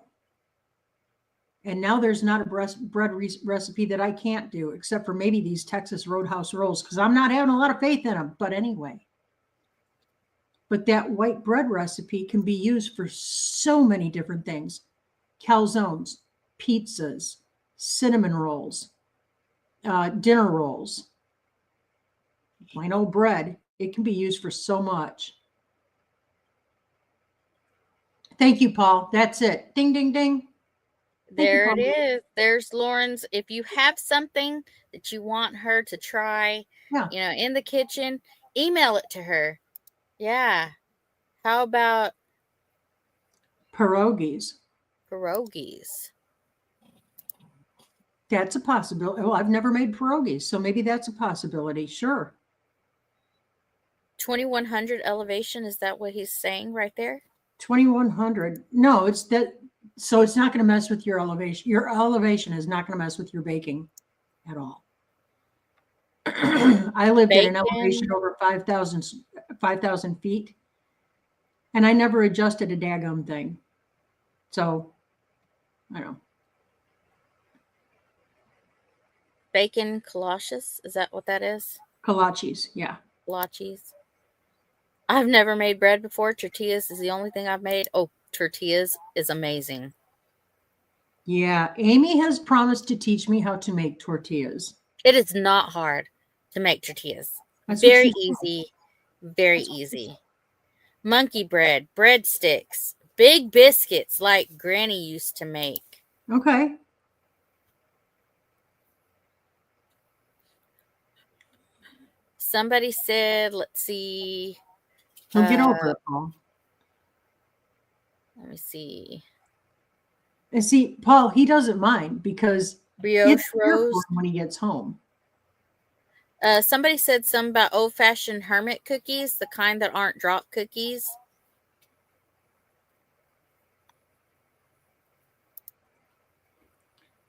And now there's not a bread recipe that I can't do, except for maybe these Texas Roadhouse rolls, because I'm not having a lot of faith in them. But anyway, but that white bread recipe can be used for so many different things. Calzones, pizzas, cinnamon rolls, dinner rolls, plain old bread. It can be used for so much. Thank you, Paul. That's it. Ding, ding, ding. There it is. There's Lauren's. If you have something that you want her to try, in the kitchen, email it to her. Yeah. How about pierogies? Pierogies. That's a possibility. Well, I've never made pierogies, so maybe that's a possibility. Sure. 2100 elevation. Is that what he's saying right there? 2100. No, it's that. So it's not going to mess with your elevation. Your elevation is not going to mess with your baking at all. I lived at an elevation over 5,000 feet, and I never adjusted a daggum thing. So, I don't know. Bacon kolaches, is that what that is? Kolaches, yeah. Kolaches. I've never made bread before. Tortillas is the only thing I've made. Oh, tortillas is amazing. Yeah, Amy has promised to teach me how to make tortillas. It is not hard to make tortillas. That's very easy. Very easy. Monkey bread, breadsticks, big biscuits like Granny used to make. Okay. Somebody said, let's see. He'll get over it, Paul. Let me see. And see, Paul, he doesn't mind because brioche rose when he gets home. Somebody said something about old-fashioned hermit cookies, the kind that aren't drop cookies.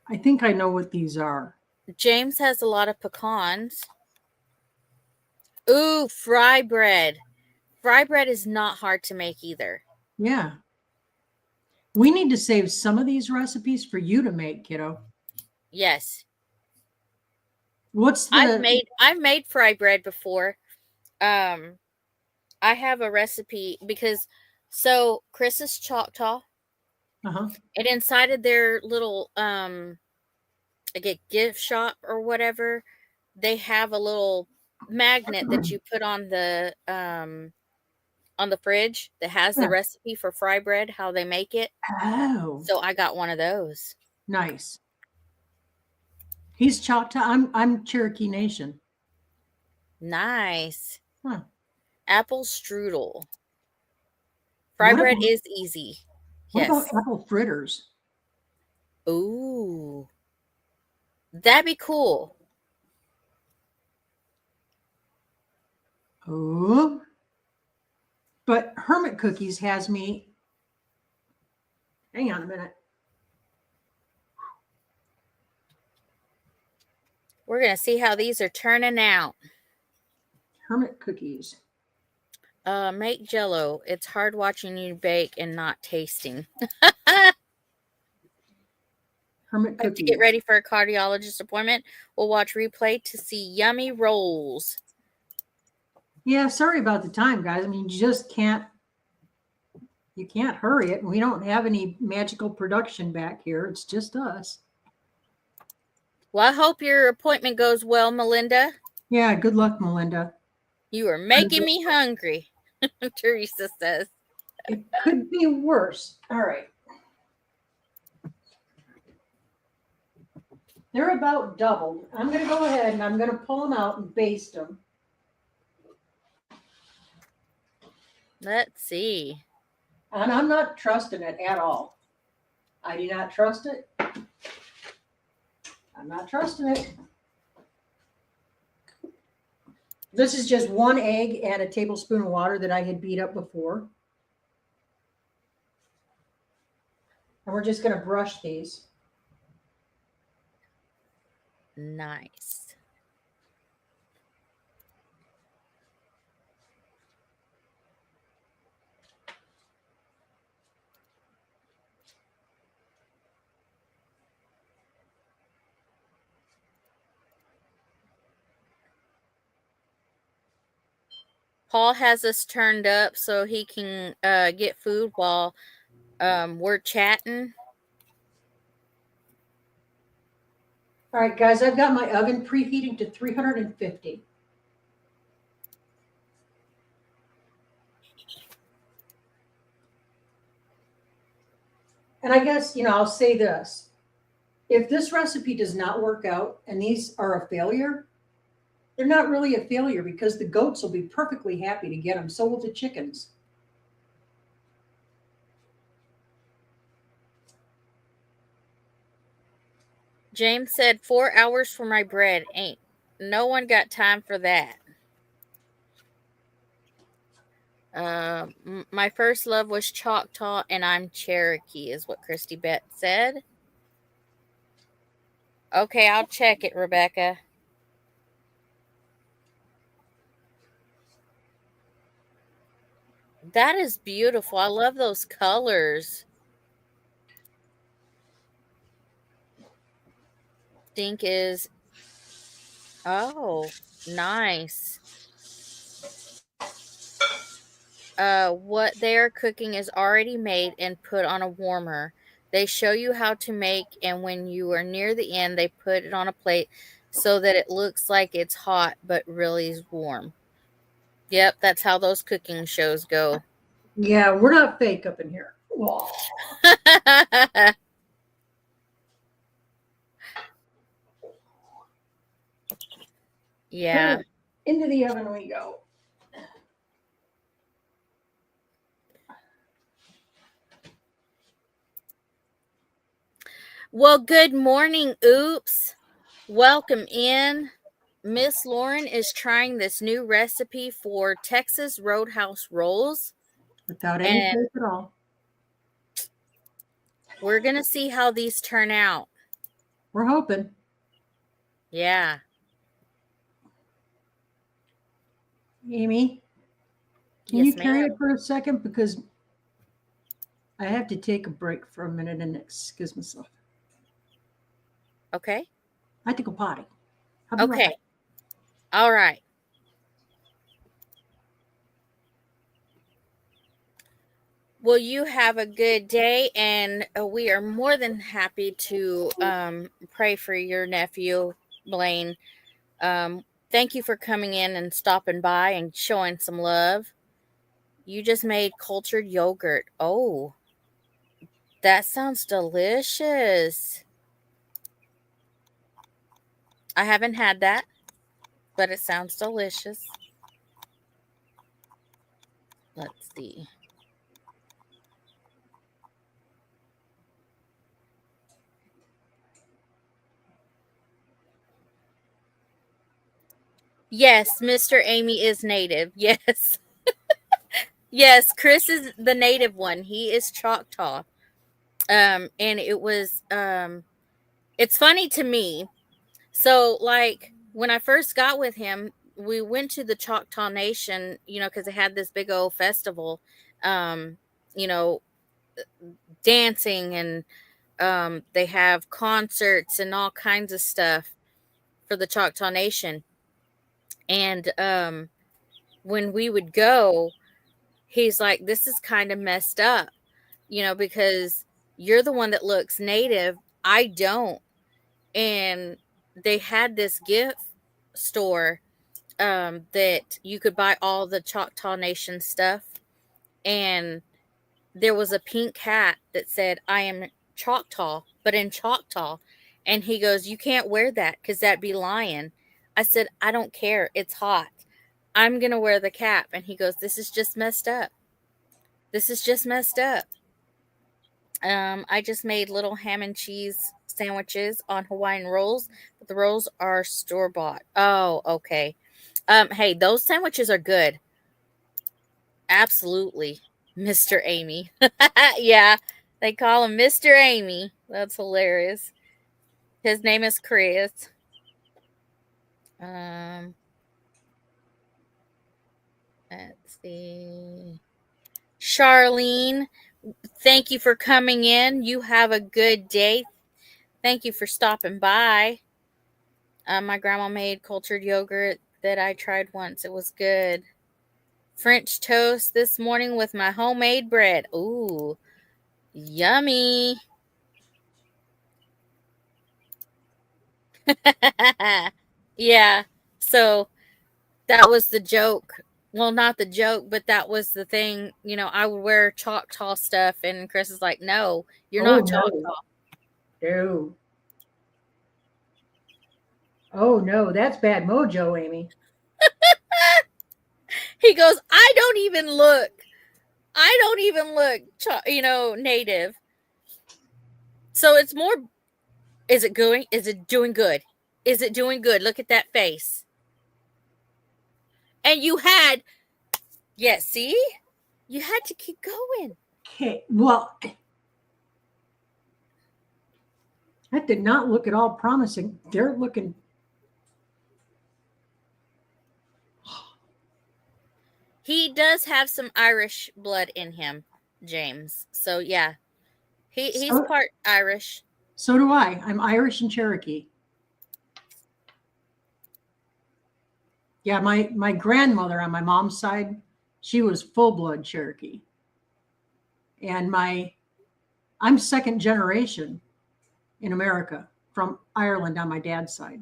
I think I know what these are. James has a lot of pecans. Ooh, fry bread. Fry bread is not hard to make either. Yeah. We need to save some of these recipes for you to make, kiddo. Yes. What's I've the made fry bread before. I have a recipe because so Chris is Choctaw, uh-huh. and inside of their little like a gift shop or whatever, they have a little magnet that you put on the fridge that has the Yeah. recipe for fry bread, how they make it. Oh, So I got one of those. nice. He's Choctaw. I'm Cherokee Nation. Nice. Huh. Apple strudel. Fry What bread about is easy. what about Yes. apple fritters? Ooh. That'd be cool. Oh, but Hermit Cookies has me. Hang on a minute. We're going to see how these are turning out. Hermit Cookies. Make jello. It's hard watching you bake and not tasting. Hermit Have to get Cookies. ready for a cardiologist appointment. We'll watch replay to see yummy rolls. Yeah, sorry about the time, guys. I mean, you can't hurry it. We don't have any magical production back here. It's just us. Well, I hope your appointment goes well, Melinda. Yeah, good luck, Melinda. You are making me hungry, Teresa says. It could be worse. All right. They're about doubled. I'm going to go ahead and I'm going to pull them out and baste them. Let's see. And I'm not trusting it at all. I do not trust it. I'm not trusting it. This is just one egg and a tablespoon of water that I had beat up before. And we're just going to brush these. Nice. Paul has us turned up so he can get food while we're chatting. All right, guys, I've got my oven preheating to 350. And I guess, I'll say this. If this recipe does not work out and these are a failure, they're not really a failure because the goats will be perfectly happy to get them. So will the chickens. James said 4 hours for my bread. Ain't no one got time for that. My first love was Choctaw and I'm Cherokee, is what Christy Beth said. Okay, I'll check it, Rebecca. That is beautiful. I love those colors. Think is, oh, nice. What they are cooking is already made and put on a warmer. They show you how to make, and when you are near the end, they put it on a plate so that it looks like it's hot, but really is warm. Yep, that's how those cooking shows go. Yeah, we're not fake up in here. Yeah. Into the oven we go. Well, good morning, Oops. Welcome in. Miss Lauren is trying this new recipe for Texas Roadhouse rolls. Without any taste at all. We're going to see how these turn out. We're hoping. Yeah. Amy, can Yes, you ma'am. carry it for a second? Because I have to take a break for a minute and excuse myself. Okay. I have to go potty. I'll be right Okay. back. All right. Well, you have a good day, and we are more than happy to pray for your nephew, Blaine. Thank you for coming in and stopping by and showing some love. You just made cultured yogurt. Oh, that sounds delicious. I haven't had that, but it sounds delicious. Let's see. Yes, Mr. Amy is native. Yes. Yes, Chris is the native one. He is Choctaw. And it was it's funny to me. So like when I first got with him, we went to the Choctaw Nation, because they had this big old festival, um, you know, dancing, and they have concerts and all kinds of stuff for the Choctaw Nation. And when we would go, he's like, this is kind of messed up, because you're the one that looks native. I don't. And they had this gift store that you could buy all the Choctaw Nation stuff. And there was a pink hat that said, I am Choctaw, but in Choctaw. And he goes, you can't wear that because that'd be lying. I said, I don't care. It's hot. I'm going to wear the cap. And he goes, this is just messed up. This is just messed up. I just made little ham and cheese sandwiches on Hawaiian rolls, but the rolls are store bought. Oh, okay. Hey, those sandwiches are good. Absolutely, Mr. Amy. Yeah, they call him Mr. Amy. That's hilarious. His name is Chris. Um, let's see. Charlene, thank you for coming in. You have a good day. Thank you for stopping by. My grandma made cultured yogurt that I tried once. It was good. French toast this morning with my homemade bread. Ooh, yummy. Yeah. So that was the joke. Well, not the joke, but that was the thing. I would wear Choctaw stuff, and Chris is like, no, you're Oh, not no. Choctaw. No. Oh, no. That's bad mojo, Amy. He goes, I don't even look. Native. So it's more, is it going? Is it doing good? Is it doing good? Look at that face. And you had, yeah, see? You had to keep going. Okay. Well, that did not look at all promising. They're looking. He does have some Irish blood in him, James. So yeah, he's So, part Irish. so do I. I'm Irish and Cherokee. Yeah, my grandmother on my mom's side, she was full blood Cherokee. And I'm second generation in America from Ireland on my dad's side.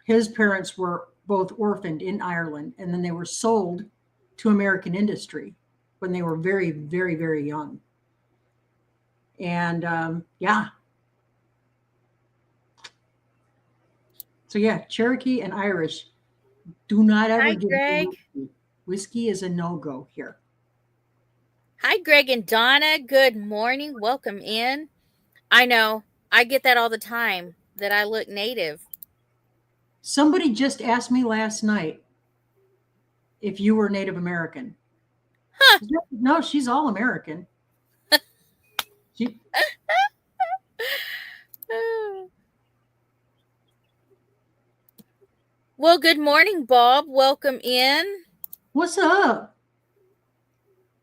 His parents were both orphaned in Ireland, and then they were sold to American industry when they were very, very, very young. And yeah. So yeah, Cherokee and Irish do not ever Hi, give me Greg. whiskey. Whiskey is a no-go here. Hi, Greg and Donna. Good morning. Welcome in. I know. I get that all the time that I look native. Somebody just asked me last night if you were Native American. Huh. No, she's all American. She, Well, good morning, Bob. Welcome in. What's up?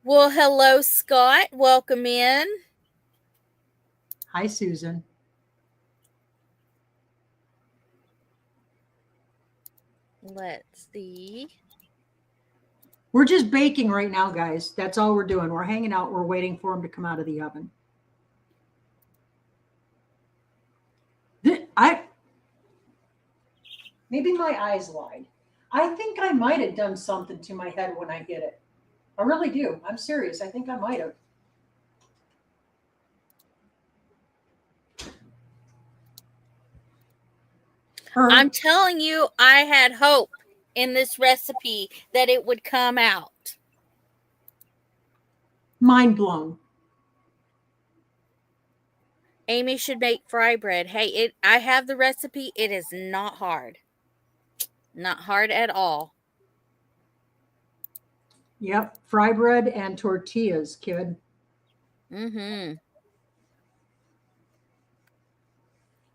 Well, hello, Scott. Welcome in. Hi, Susan. Let's see. We're just baking right now, guys. That's all we're doing. We're hanging out. We're waiting for them to come out of the oven. Maybe my eyes lied. I think I might have done something to my head when I hit it. I really do. I'm serious. I think I might have. I'm telling you, I had hope in this recipe that it would come out. Mind blown. Amy should make fry bread. Hey, I have the recipe. It is not hard. Not hard at all. Yep. Fry bread and tortillas, kid. Mm-hmm.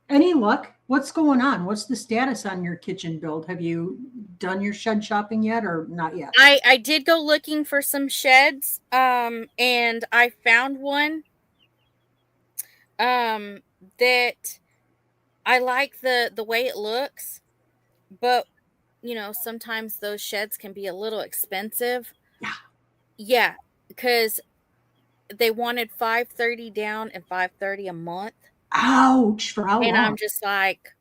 Any luck? What's going on? What's the status on your kitchen build? Have you done your shed shopping yet or not yet? I did go looking for some sheds, and I found one that I like the way it looks, but sometimes those sheds can be a little expensive. Yeah, because they wanted $530 down and $530 a month. Ouch! For how And long? I'm just like,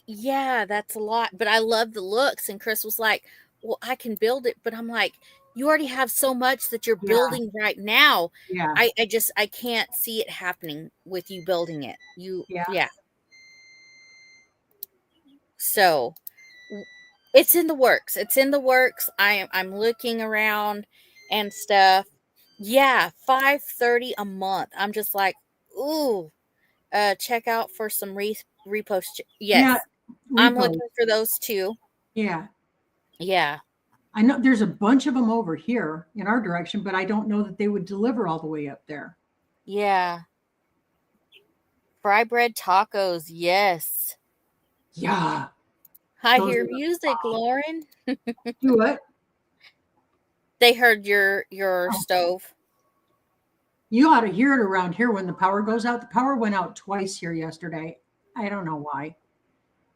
yeah, that's a lot, but I love the looks. And Chris was like, well, I can build it, but I'm like, you already have so much that you're building right now. Yeah. I can't see it happening with you building it. Yeah. So it's in the works. It's in the works. I'm looking around and stuff. Yeah, $530 a month. I'm just like, ooh, check out for some repost. Yes. Yeah. I'm looking for those too. Yeah. Yeah. I know there's a bunch of them over here in our direction, but I don't know that they would deliver all the way up there. Yeah. Fry bread tacos. Yes. Yeah. I hear music, Lauren. Do what? They heard your stove. You ought to hear it around here when the power goes out. The power went out twice here yesterday. I don't know why.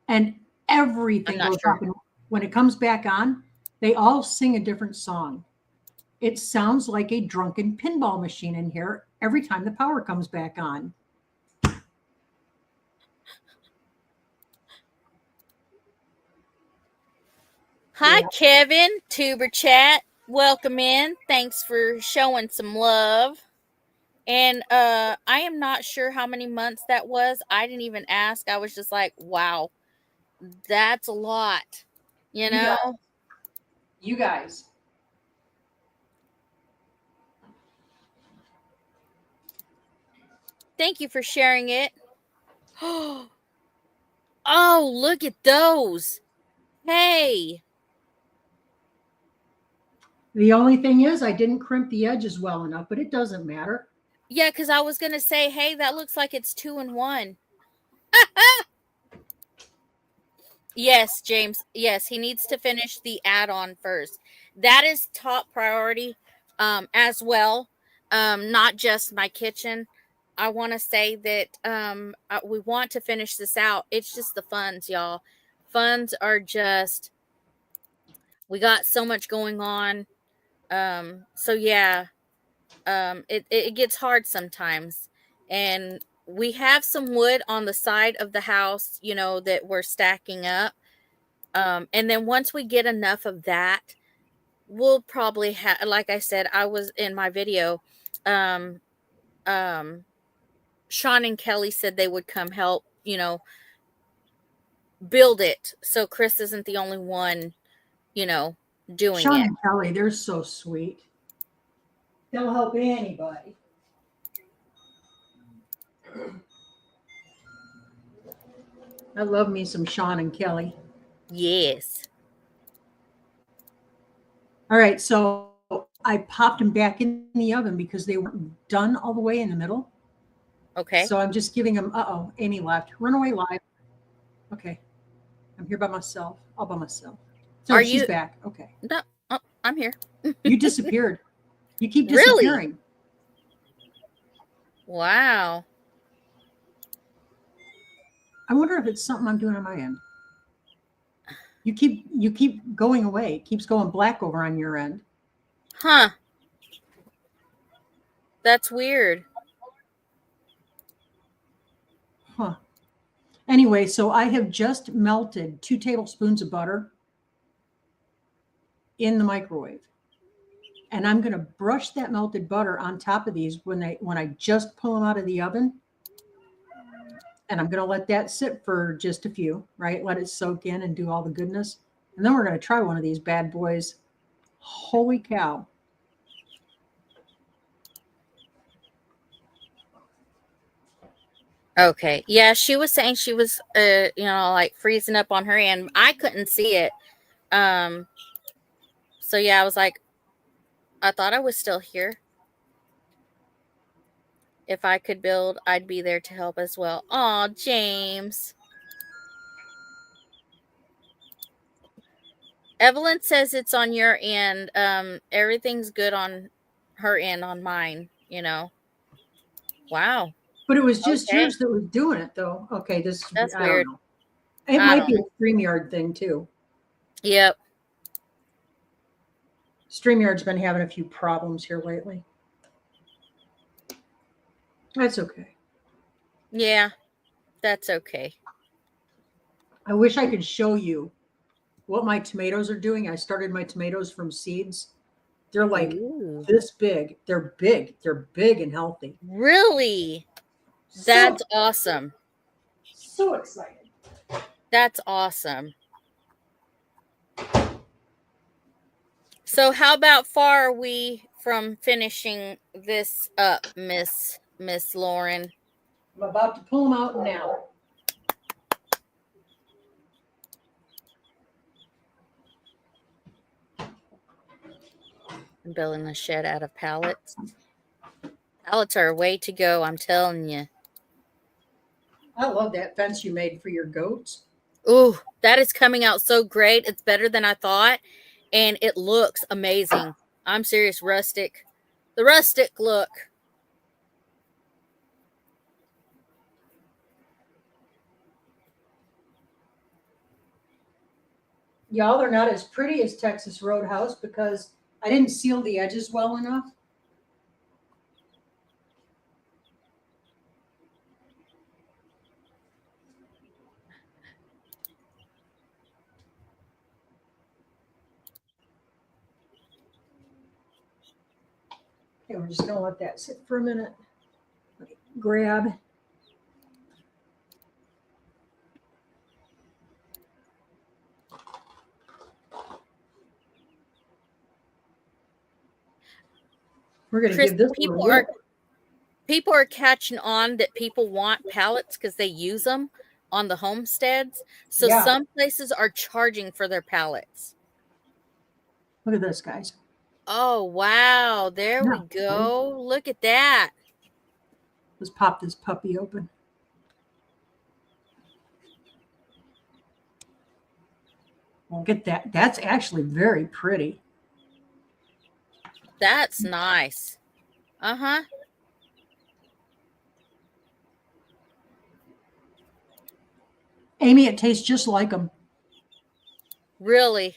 And everything goes sure. up. And when it comes back on, they all sing a different song. It sounds like a drunken pinball machine in here every time the power comes back on. Hi, Kevin, Tuber Chat. Welcome in. Thanks for showing some love. And I am not sure how many months that was. I didn't even ask. I was just like, wow, that's a lot. You know? You guys. Thank you for sharing it. Oh, look at those. Hey. The only thing is I didn't crimp the edges well enough, but it doesn't matter. Yeah, because I was going to say, hey, that looks like it's 2-in-1. Yes, James. Yes, he needs to finish the add-on first. That is top priority as well. Not just my kitchen. I want to say that we want to finish this out. It's just the funds, y'all. Funds are just, we got so much going on. So yeah, it gets hard sometimes. And we have some wood on the side of the house, that we're stacking up. And then once we get enough of that, we'll probably have, like I said, I was in my video, Sean and Kelly said they would come help, build it. So Chris isn't the only one, doing Sean it. and Kelly, they're so sweet. They'll help anybody. I love me some Sean and Kelly. Yes. All right, so I popped them back in the oven because they weren't done all the way in the middle. Okay. So I'm just giving them, Amy left. Runaway live. Okay. I'm here by myself, all by myself. Are So she's you? back. Okay. No, oh, I'm here. You disappeared. You keep Really? disappearing. Wow. I wonder if it's something I'm doing on my end. You keep going away. It keeps going black over on your end. Huh. That's weird. Huh. Anyway, so I have just melted 2 tablespoons of butter in the microwave. And I'm going to brush that melted butter on top of these when I just pull them out of the oven. And I'm going to let that sit for just a few, right? Let it soak in and do all the goodness. And then we're going to try one of these bad boys. Holy cow. Okay. Yeah, she was saying she was like freezing up on her end. I couldn't see it. So yeah, I was like, I thought I was still here. If I could build, I'd be there to help as well. Aw, James. Evelyn says it's on your end. Everything's good on her end, on mine, Wow. But it was just Okay. yours that was doing it, though. Okay, That's I don't weird. know. It I might don't be know. a StreamYard thing, too. Yep. StreamYard's been having a few problems here lately. That's okay. Yeah, that's okay. I wish I could show you what my tomatoes are doing. I started my tomatoes from seeds. They're like Ooh. this big. They're big. They're big and healthy. Really? So, That's awesome. so excited. That's awesome. So how about far are we from finishing this up, Miss Lauren? I'm about to pull them out now. I'm building a shed out of pallets. Pallets are a way to go, I'm telling you. I love that fence you made for your goats. Ooh, that is coming out so great. It's better than I thought. And it looks amazing. I'm serious, rustic. The rustic look. Y'all, they're not as pretty as Texas Roadhouse because I didn't seal the edges well enough. Okay, we're just going to let that sit for a minute. Grab. We're going to Chris, give this one a whip. people are catching on that people want pallets because they use them on the homesteads. So Yeah. some places are charging for their pallets. Look at this, guys. Oh, wow. There we go. Look at that. Let's pop this puppy open. Look at that. That's actually very pretty. That's nice. Uh-huh. Amy, it tastes just like them. Really?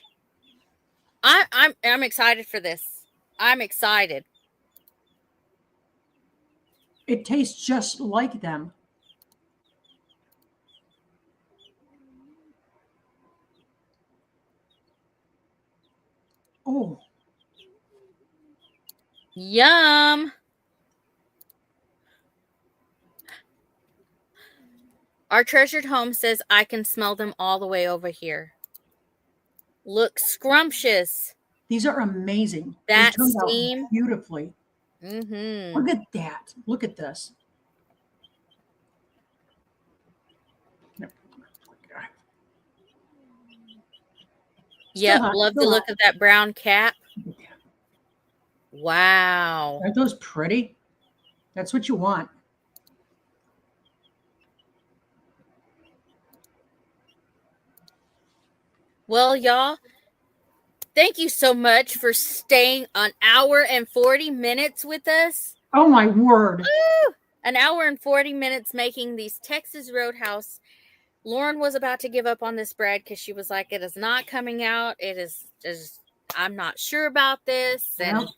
I'm excited for this. I'm excited. It tastes just like them. Oh. Yum. Our treasured home says I can smell them all the way over here. Look scrumptious. These are amazing. That they turned steam. out beautifully. Mm-hmm. Look at that. Look at this. Yep, love the look of that brown cap. Wow. Aren't those pretty? That's what you want. Well, y'all, thank you so much for staying an hour and 40 minutes with us. Oh my word. Woo! An hour and 40 minutes making these Texas Roadhouse. Lauren was about to give up on this bread because she was like, it is not coming out. It is just, I'm not sure about this. Yeah. And,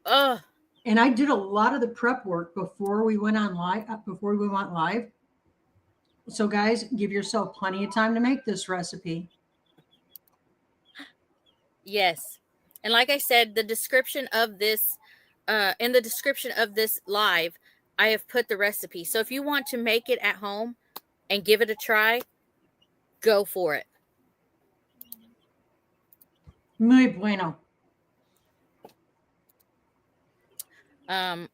oh, And I did a lot of the prep work before we went on live, before we went live. So guys, give yourself plenty of time to make this recipe. yes. And like I said, the description of this, in the description of this live, I have put the recipe. So if you want to make it at home and give it a try, go for it. Muy bueno. I'm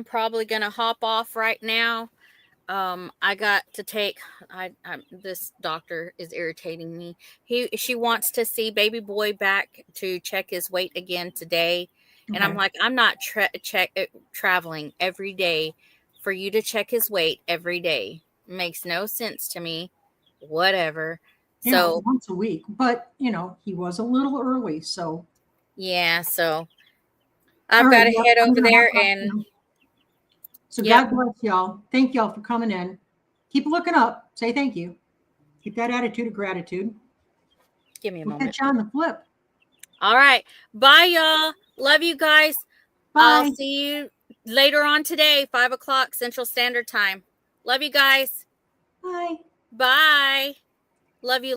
probably gonna hop off right now. I got to take. This doctor is irritating me. She wants to see baby boy back to check his weight again today, and I'm Okay. like, I'm not traveling every day for you to check his weight every day. Makes no sense to me. Whatever. You know, So once a week. But you know, he was a little early, so yeah, so all I've right. got to Yep, head I'm over gonna hop there off and now. So yep. God bless y'all. Thank y'all for coming in. Keep looking up. Say thank you. Keep that attitude of gratitude. Give me a We'll moment. catch you on the flip. All right. Bye, y'all. Love you guys. I'll Bye. see you later on today, 5 o'clock Central Standard Time. Love you guys. Bye. Bye. Love you.